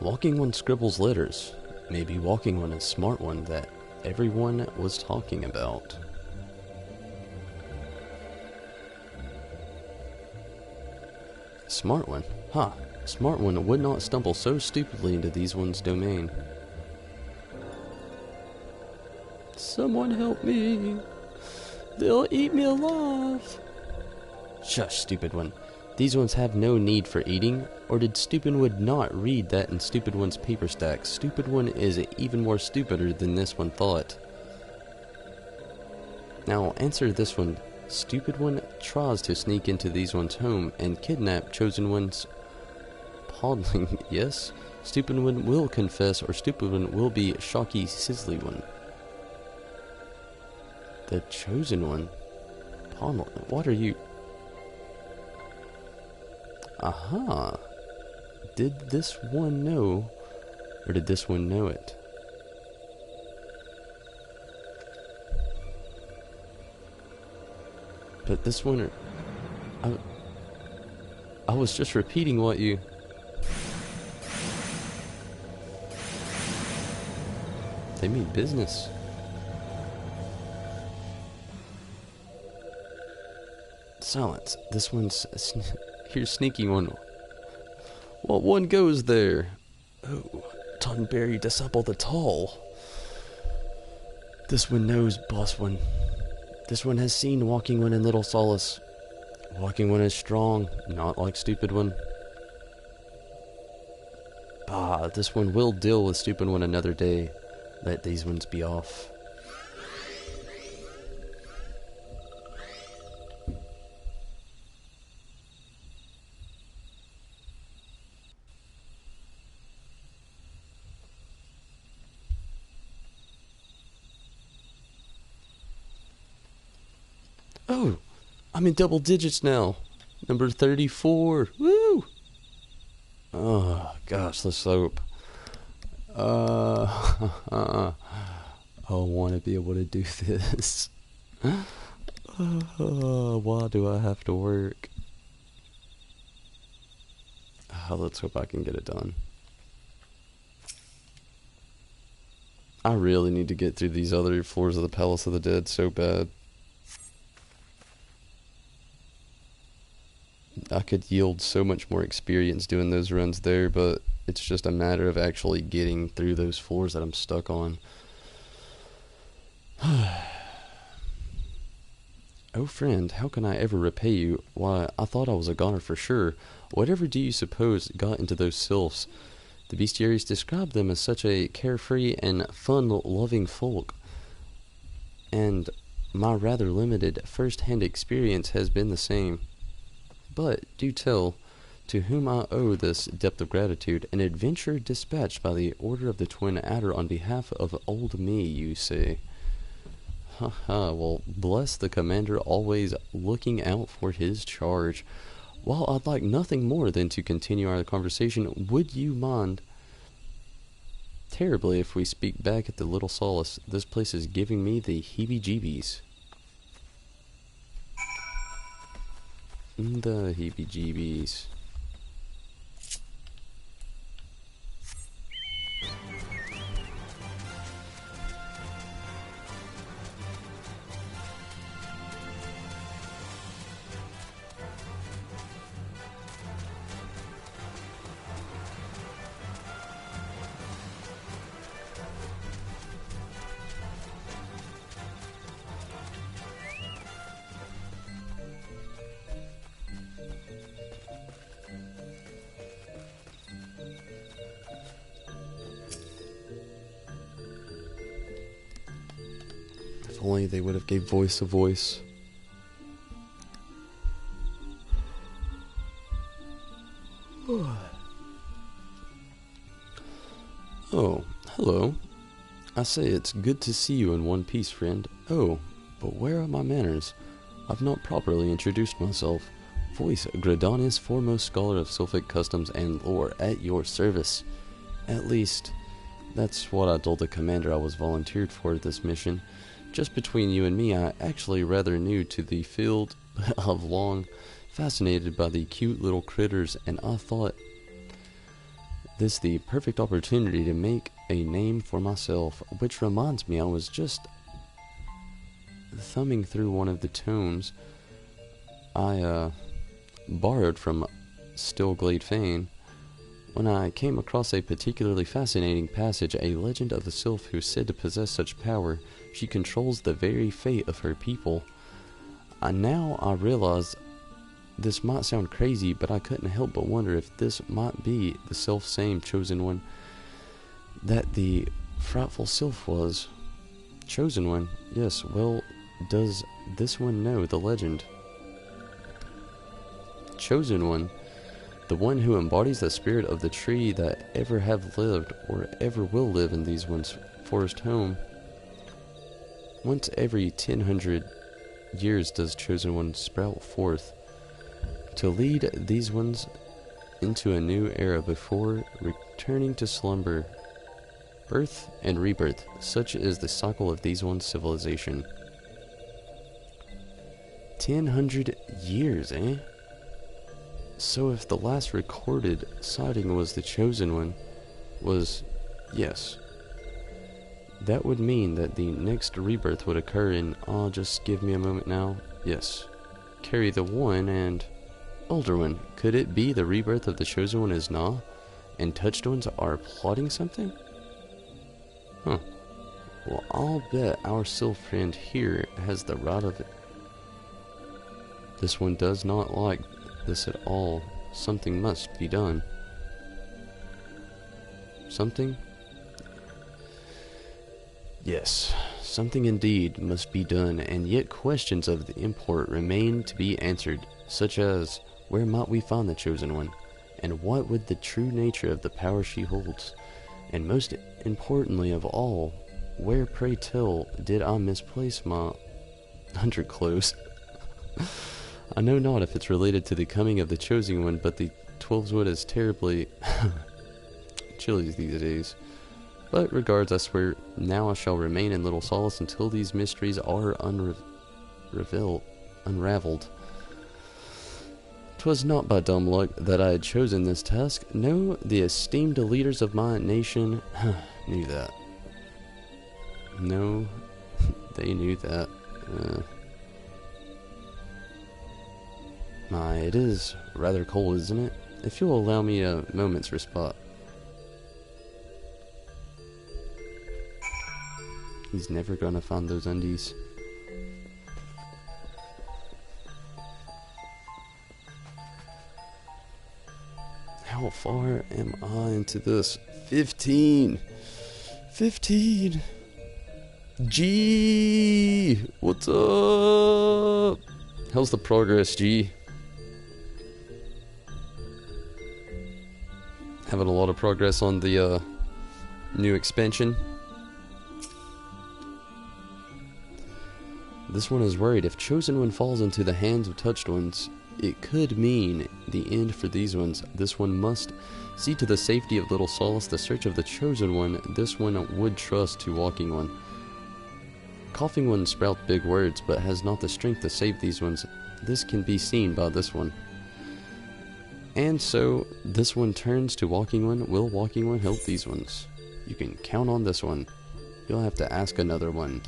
Walking One scribbles letters. Maybe Walking One is Smart One that everyone was talking about. Smart One? Ha! Smart One would not stumble so stupidly into these one's domain. Someone help me! They'll eat me alive! Shush, Stupid One. These ones have no need for eating, or did Stupid One not read that in Stupid One's paper stack? Stupid One is even more stupider than this one thought. Now, answer this one. Stupid One tries to sneak into these one's home and kidnap Chosen One's podling. Yes, Stupid One will confess, or Stupid One will be Shocky Sizzly One. The Chosen One? Podling? What are you... Aha! Did this one know, or did this one know it? But this one... I was just repeating what you... They mean business. Silence. This one's... Here's Sneaky One. What one goes there? Oh, Tonberry Disciple the Tall. This one knows, Boss One. This one has seen Walking One and Little Solace. Walking One is strong, not like Stupid One. Bah, this one will deal with Stupid One another day. Let these ones be off. Oh, I'm in double digits now. Number 34. Woo! Oh, gosh, the soap. I want to be able to do this. Why do I have to work? Let's hope I can get it done. I really need to get through these other floors of the Palace of the Dead so bad. I could yield so much more experience doing those runs there, but it's just a matter of actually getting through those floors that I'm stuck on. Oh friend, how can I ever repay you? Why, I thought I was a goner for sure. Whatever do you suppose got into those sylphs? The bestiaries described them as such a carefree and fun-loving folk, and my rather limited first-hand experience has been the same. But, do tell, to whom I owe this depth of gratitude, an adventure dispatched by the Order of the Twin Adder on behalf of old me, you say? Haha, well, bless the commander, always looking out for his charge. While I'd like nothing more than to continue our conversation, would you mind terribly if we speak back at the Little Solace? This place is giving me the heebie-jeebies. The heebie-jeebies. If only they would have gave voice a voice. Oh, hello. I say it's good to see you in one piece, friend. Oh, but where are my manners? I've not properly introduced myself. Voice, Gradania's foremost scholar of Sylphic customs and lore, at your service. At least, that's what I told the commander I was volunteered for this mission. Just between you and me, I actually rather new to the field of long, fascinated by the cute little critters, and I thought this the perfect opportunity to make a name for myself, which reminds me I was just thumbing through one of the tomes I borrowed from Stillglade Fane when I came across a particularly fascinating passage, a legend of a sylph who is said to possess such power she controls the very fate of her people. Now I realize this might sound crazy, but I couldn't help but wonder if this might be the self-same chosen one that the frightful sylph was. Chosen one, yes, well, does this one know the legend? Chosen one, the one who embodies the spirit of the tree that ever have lived or ever will live in these one's forest home. Once every 1,000 years does chosen one sprout forth to lead these ones into a new era before returning to slumber. Birth and rebirth, such is the cycle of these one's civilization. 1,000 years, eh? So if the last recorded sighting was the chosen one, yes. That would mean that the next rebirth would occur in, just give me a moment now, yes. Carry the one and older one. Could it be the rebirth of the chosen one is Na, and touched ones are plotting something? Huh. Well, I'll bet our sylph friend here has the right of it. This one does not like this at all. Something must be done. Something? Yes, something indeed must be done, and yet questions of the import remain to be answered, such as, where might we find the chosen one, and what would the true nature of the power she holds, and most importantly of all, where, pray tell, did I misplace my underclothes? I know not if it's related to the coming of the chosen one, but the 12's is terribly chilly these days. But regards, I swear, now I shall remain in little solace until these mysteries are unraveled. 'Twas not by dumb luck that I had chosen this task. No, the esteemed leaders of my nation knew that. No, they knew that. It is rather cold, isn't it? If you'll allow me a moment's respite. He's never gonna find those undies. How far am I into this? 15! 15! G! What's up? How's the progress, G? Having a lot of progress on the new expansion. This one is worried. If chosen one falls into the hands of touched ones, it could mean the end for these ones. This one must see to the safety of little Solace, the search of the chosen one. This one would trust to walking one. Coughing one sprouts big words, but has not the strength to save these ones. This can be seen by this one. And so, this one turns to walking one. Will walking one help these ones? You can count on this one. You'll have to ask another one.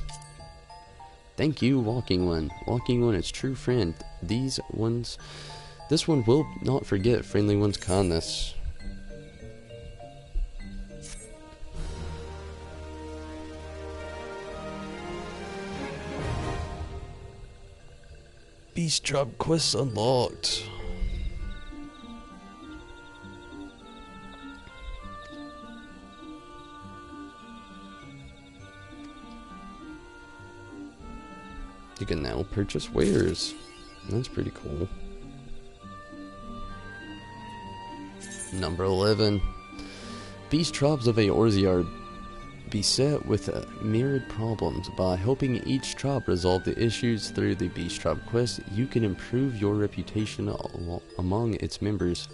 Thank you, walking one. Walking one is true friend. This one will not forget friendly one's kindness. Beast drop quests unlocked. You can now purchase wares. That's pretty cool. Number 11. Beast tribes of Eorzea are beset with myriad problems. By helping each tribe resolve the issues through the Beast Tribe quest, you can improve your reputation among its members.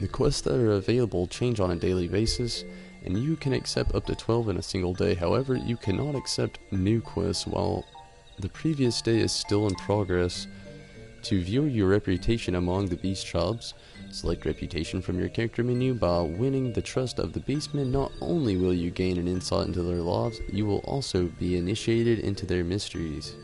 The quests that are available change on a daily basis, and you can accept up to 12 in a single day. However, you cannot accept new quests while the previous day is still in progress. To view your reputation among the beast tribes, select reputation from your character menu. By winning the trust of the beastmen, not only will you gain an insight into their lives, you will also be initiated into their mysteries.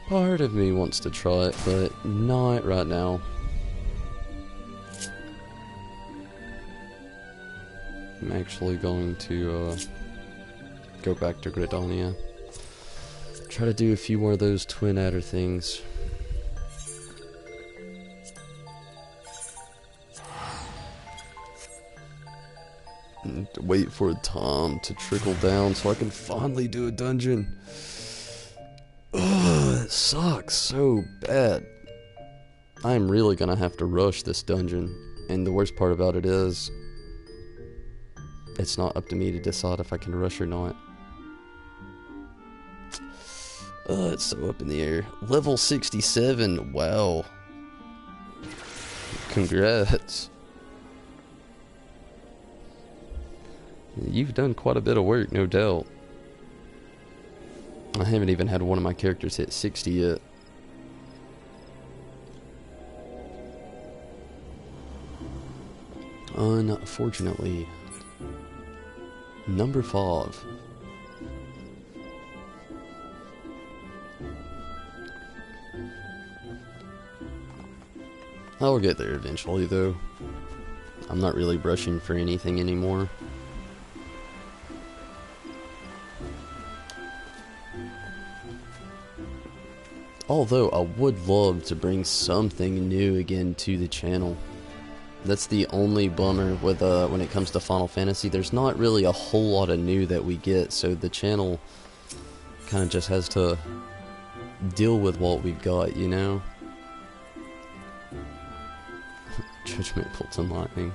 Part of me wants to try it, but not right now. I'm actually going to go back to Gridania. Try to do a few more of those twin adder things. And wait for time to trickle down so I can finally do a dungeon. Ugh, it sucks so bad. I'm really gonna have to rush this dungeon, and the worst part about it is it's not up to me to decide if I can rush or not. It's so up in the air. Level 67, wow. Congrats. You've done quite a bit of work, no doubt. I haven't even had one of my characters hit 60 yet. Unfortunately. Number 5. I'll get there eventually, though. I'm not really rushing for anything anymore. Although I would love to bring something new again to the channel. That's the only bummer with when it comes to Final Fantasy. There's not really a whole lot of new that we get, so the channel kind of just has to deal with what we've got, you know? Judgment bolts and lightning.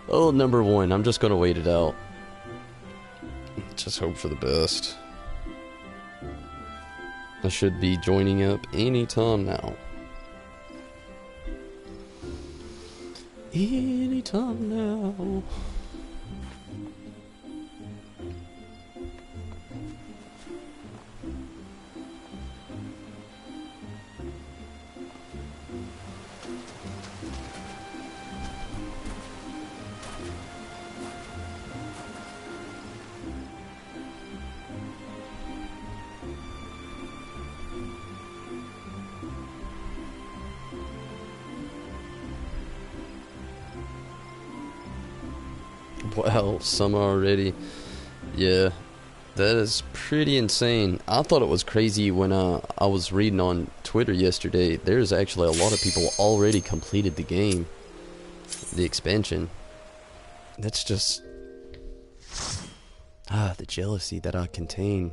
Oh, number 1. I'm just gonna wait it out. Just hope for the best. I should be joining up anytime now. Anytime now. Wow, summer already. Yeah, that is pretty insane. I thought it was crazy when I was reading on Twitter yesterday. There's actually a lot of people already completed the game, the expansion. That's just the jealousy that I contain.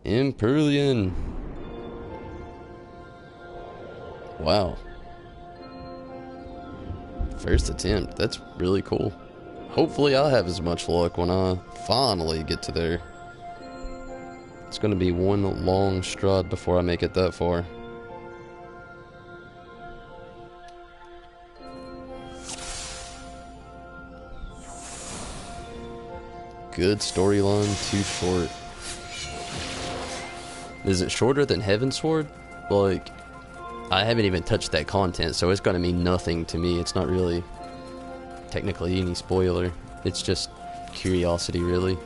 Imperlian. Wow. First attempt. That's really cool. Hopefully I'll have as much luck when I finally get to there. It's going to be one long stride before I make it that far. Good storyline, too short. Is it shorter than Heavensward? Like, I haven't even touched that content, so it's gonna mean nothing to me. It's not really technically any spoiler. It's just curiosity, really.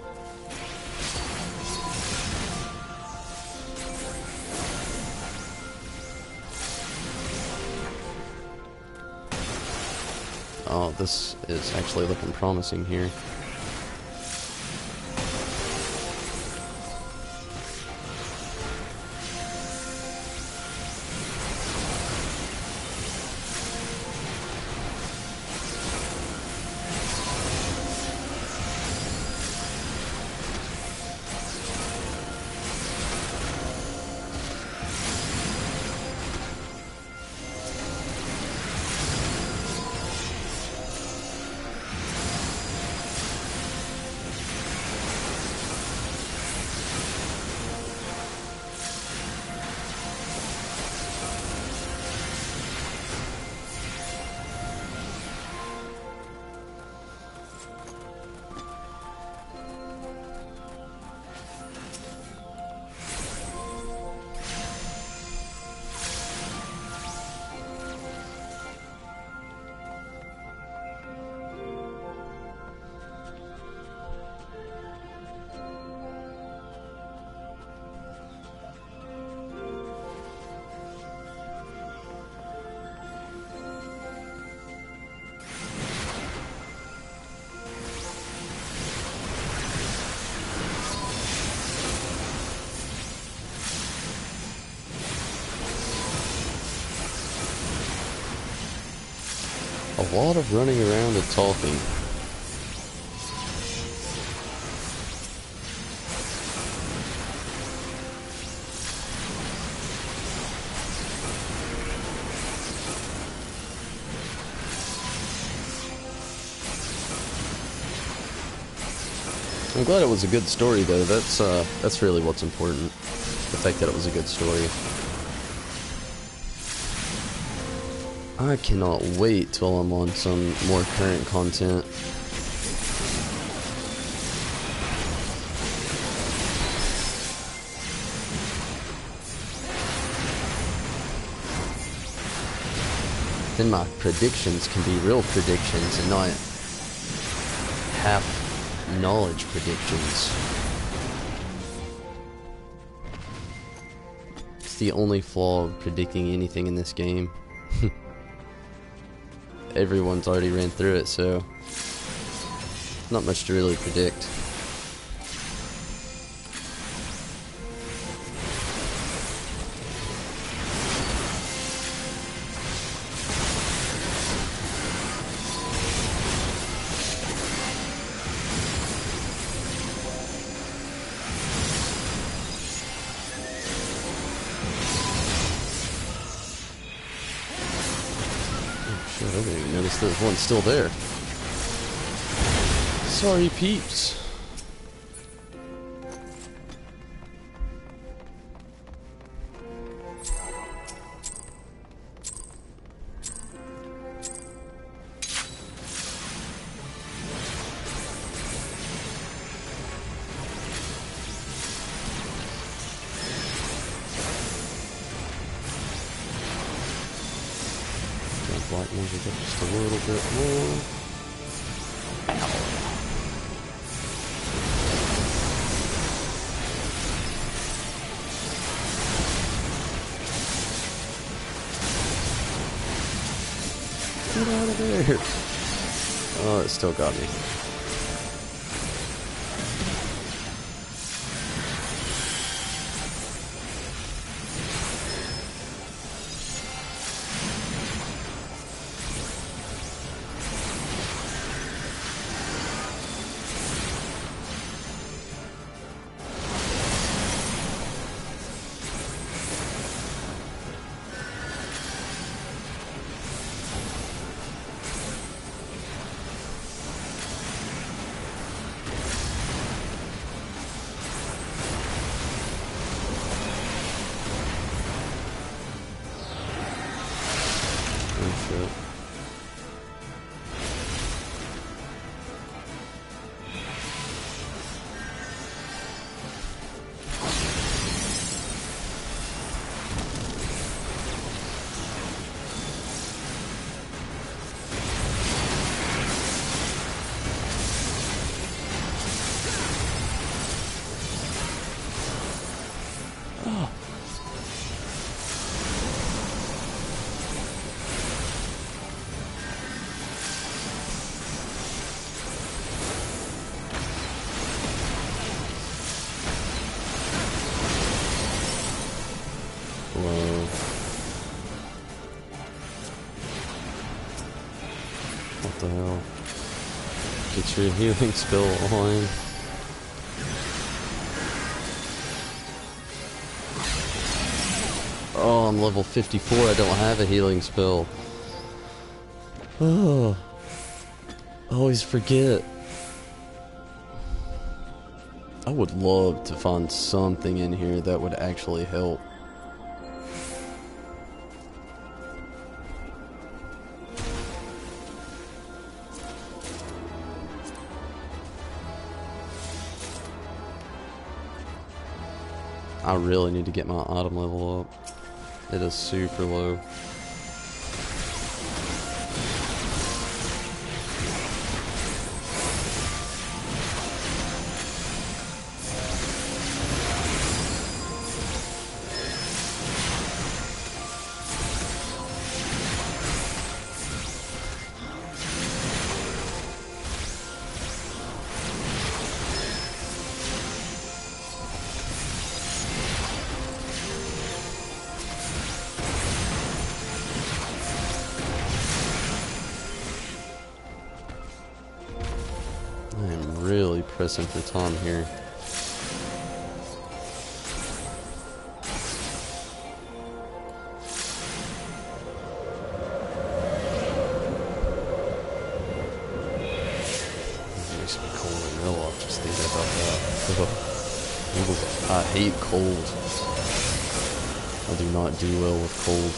Oh, this is actually looking promising here. A lot of running around and talking. I'm glad it was a good story, though. That's really what's important. The fact that it was a good story. I cannot wait till I'm on some more current content. Then my predictions can be real predictions and not half knowledge predictions. It's the only flaw of predicting anything in this game. Everyone's already ran through it, so not much to really predict. I didn't even notice there's one still there. Sorry, peeps. Black magic up just a little bit more. Ow. Get out of there. Oh, it still got me. Oh shit. Oh. Whoa. What the hell? Get your healing spell on. Oh, I'm level 54. I don't have a healing spell. Oh. I always forget. I would love to find something in here that would actually help. I really need to get my item level up. It is super low. really pressing for time here. It makes me cold and real off just thinking about that. I hate cold. I do not do well with cold.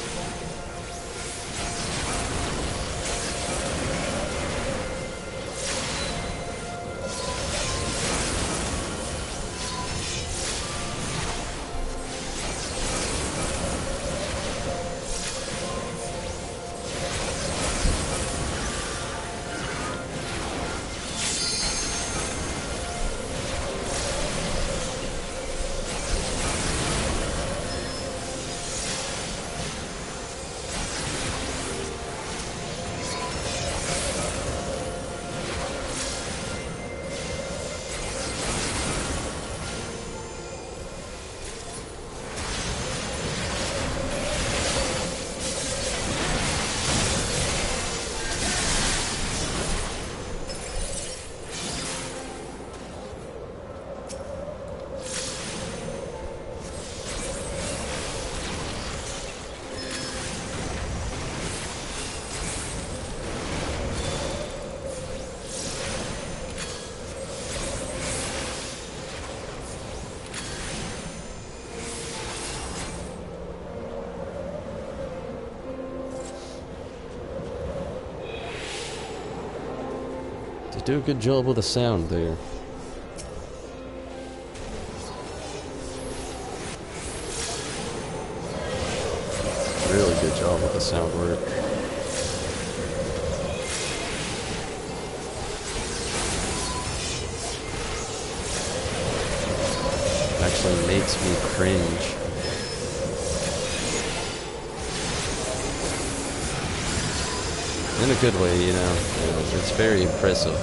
Do a good job with the sound there. Really good job with the sound work. Actually makes me cringe. In a good way, you know. It's very impressive.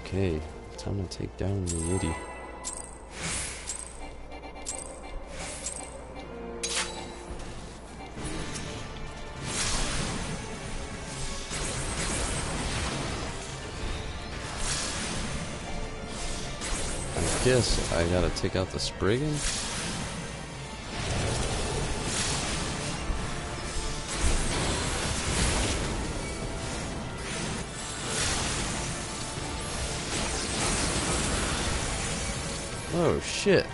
Okay, time to take down the Yeti. I guess I gotta take out the Spriggan. Oh shit.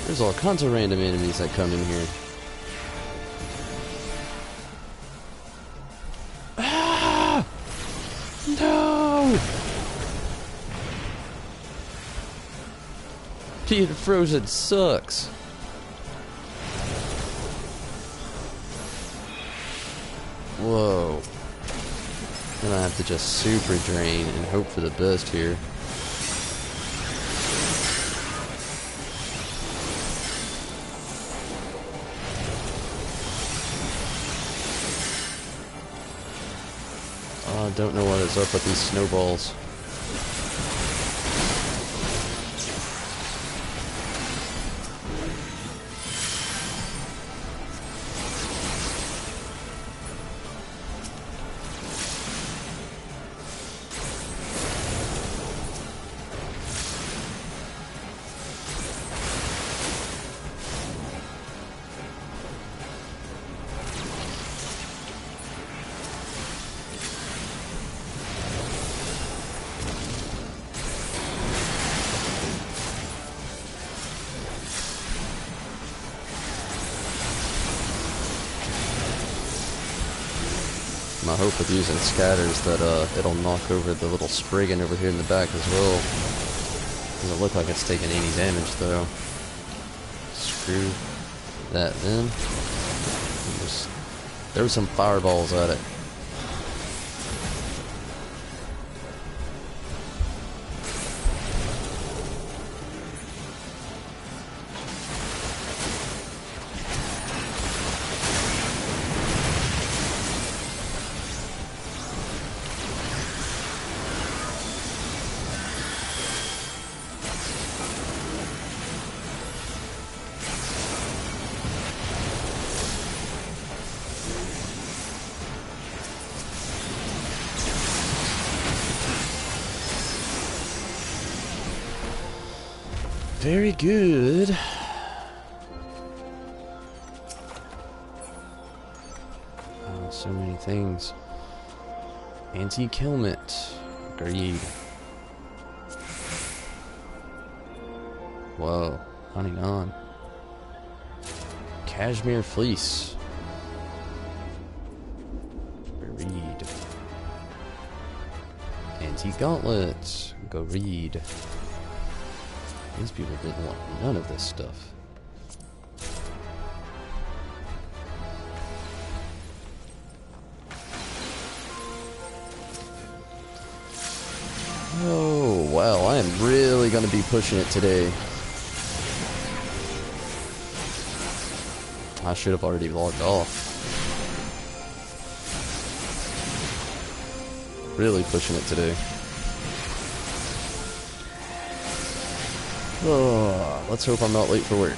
There's all kinds of random enemies that come in here. Ah! No! Being frozen sucks. Whoa. Then I have to just super drain and hope for the best here. I don't know what is up with these snowballs. My hope with using scatters that it'll knock over the little Spriggan over here in the back as well. Doesn't look like it's taking any damage though. Screw that then. Just throw some fireballs at it. Very good. Oh, so many things. Antique helmet. Greed. Whoa. 99. Cashmere fleece. Greed. Antique gauntlets. Go read. These people didn't want none of this stuff. Oh, wow, I am really going to be pushing it today. I should have already logged off. Really pushing it today. Oh, let's hope I'm not late for work.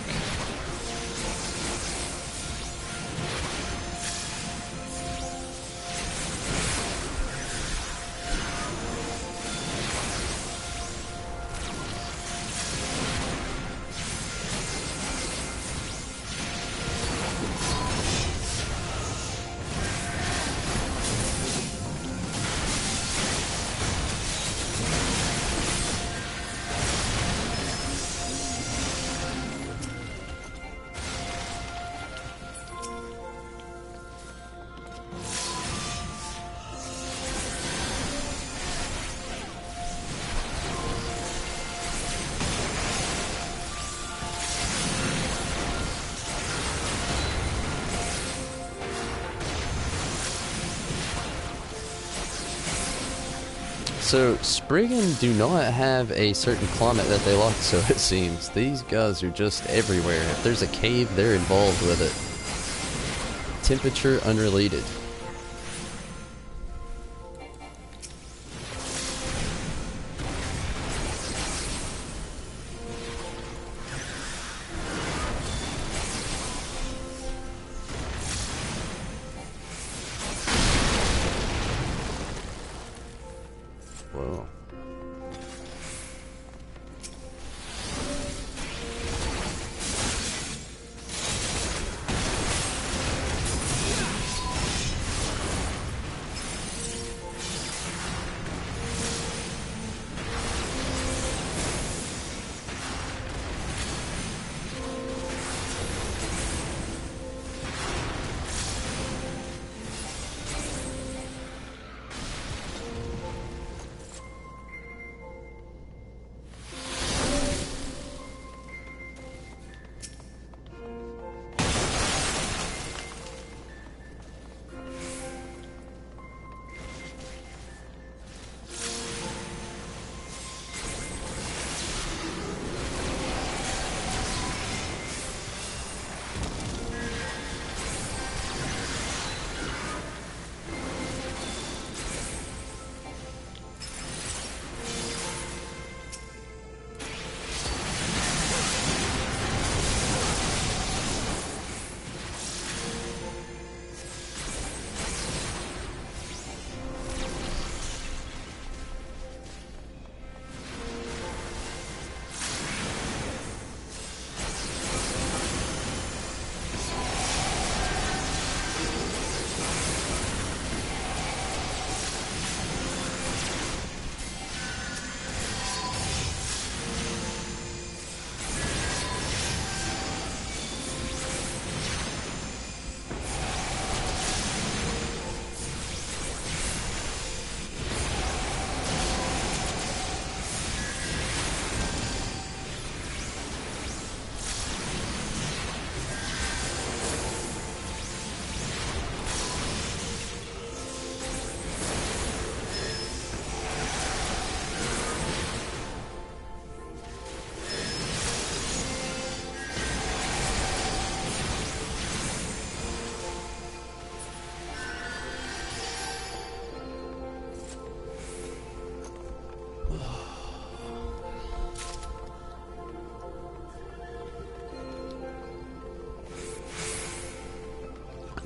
So, Spriggan do not have a certain climate that they like, so it seems. These guys are just everywhere. If there's a cave, they're involved with it. Temperature unrelated. Whoa.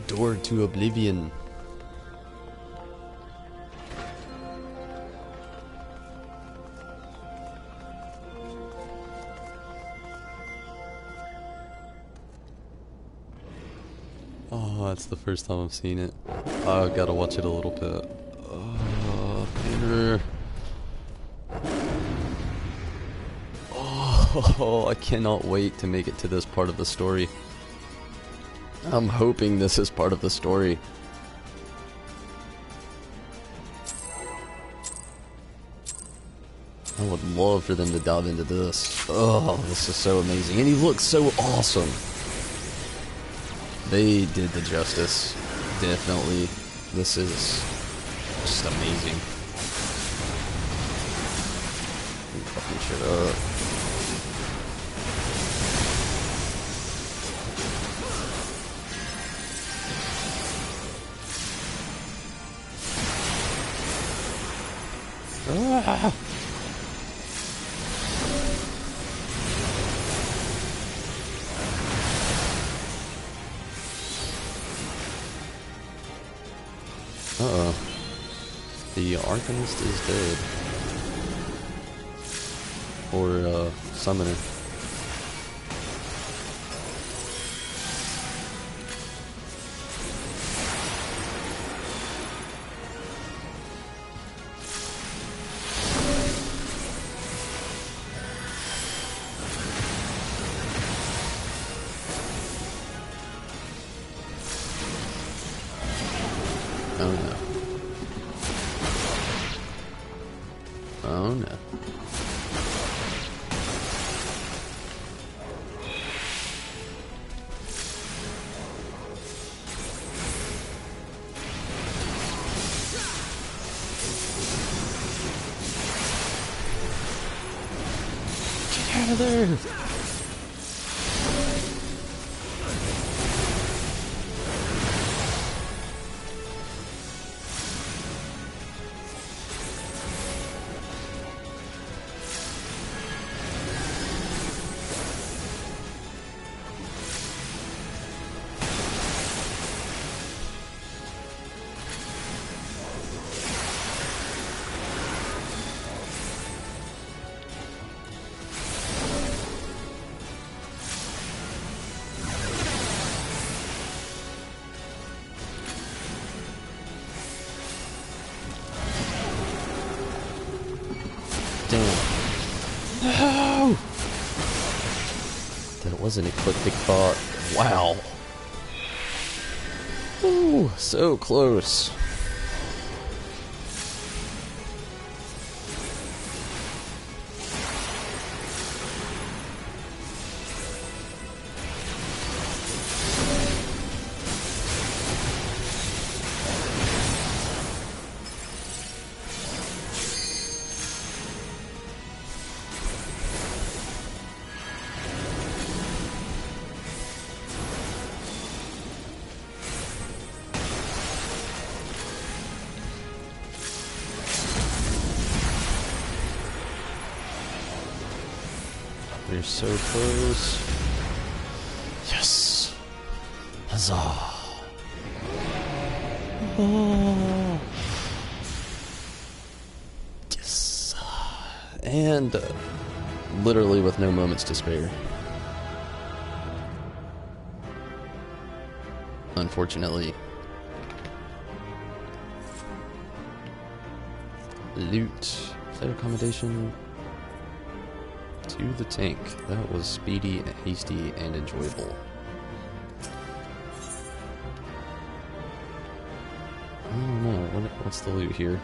Door to Oblivion. Oh, that's the first time I've seen it. I've got to watch it a little bit. Oh, Peter. Oh, I cannot wait to make it to this part of the story. I'm hoping this is part of the story. I would love for them to dive into this. Oh, this is so amazing. And he looks so awesome. They did the justice. Definitely. This is just amazing. Fucking shit up. Ah! Uh-oh. The Arcanist is dead. Or, Summoner. Oh no. Oh no. Get out of there! No! That was an ecliptic thought. Wow. Ooh, so close. We're so close. Yes! Huzzah! Oh. Yes! And literally with no moments to spare. Unfortunately. Loot. Player accommodation. To the tank. That was speedy, hasty, and enjoyable. I don't know. What's the loot here?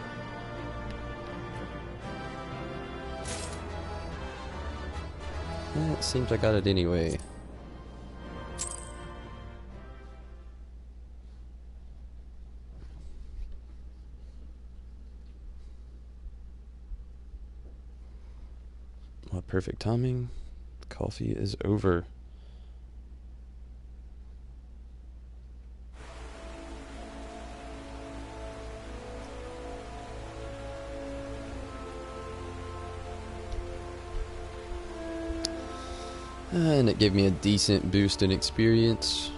It seems I got it anyway. What perfect timing. Coffee is over. And it gave me a decent boost in experience.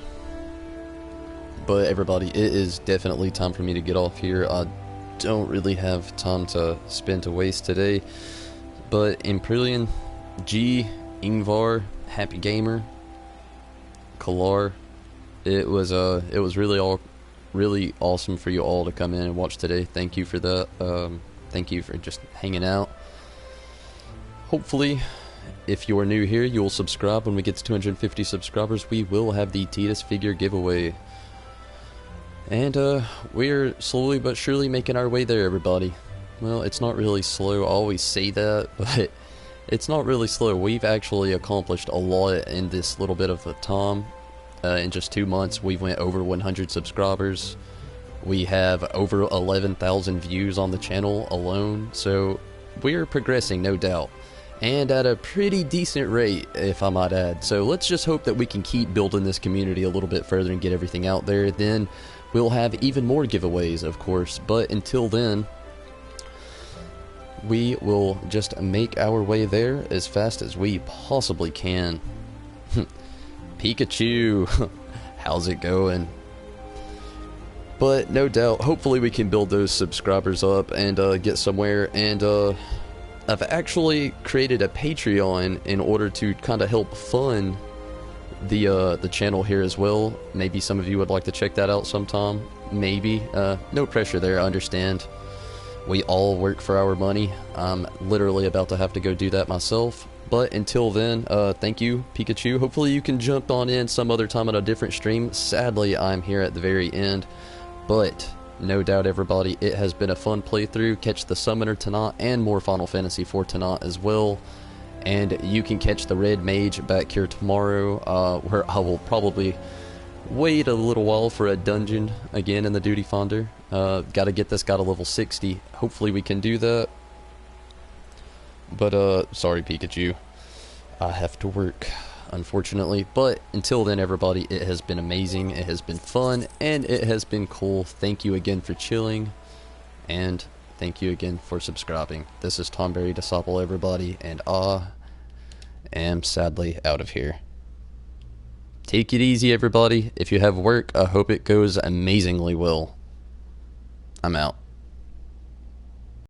But everybody, it is definitely time for me to get off here. I don't really have time to spend to waste today. But Imperian, G, Ingvar, Happy Gamer, Kalar, It was really awesome for you all to come in and watch today. Thank you for that. Thank you for just hanging out. Hopefully, if you are new here, you will subscribe. When we get to 250 subscribers, we will have the Titus figure giveaway. And we're slowly but surely making our way there, everybody. Well, it's not really slow. I always say that, but it's not really slow. We've actually accomplished a lot in this little bit of a time. In just 2 months, we went over 100 subscribers. We have over 11,000 views on the channel alone. So we're progressing, no doubt. And at a pretty decent rate, if I might add. So let's just hope that we can keep building this community a little bit further and get everything out there. Then we'll have even more giveaways, of course. But until then, we will just make our way there as fast as we possibly can. Pikachu, how's it going? But no doubt, hopefully we can build those subscribers up and get somewhere. And I've actually created a Patreon in order to kind of help fund the channel here as well. Maybe some of you would like to check that out sometime. Maybe. No pressure there, I understand. We all work for our money. I'm literally about to have to go do that myself. But until then, thank you, Pikachu. Hopefully you can jump on in some other time on a different stream. Sadly, I'm here at the very end. But no doubt, everybody, it has been a fun playthrough. Catch the Summoner tonight and more Final Fantasy IV tonight as well. And you can catch the Red Mage back here tomorrow, where I will probably wait a little while for a dungeon again in the Duty Finder. Gotta get this guy to level 60. Hopefully we can do that. But, sorry, Pikachu. I have to work, unfortunately. But until then, everybody, it has been amazing. It has been fun, and it has been cool. Thank you again for chilling, and thank you again for subscribing. This is Tomberry Disciple, everybody, and I am sadly out of here. Take it easy, everybody. If you have work, I hope it goes amazingly well. I'm out.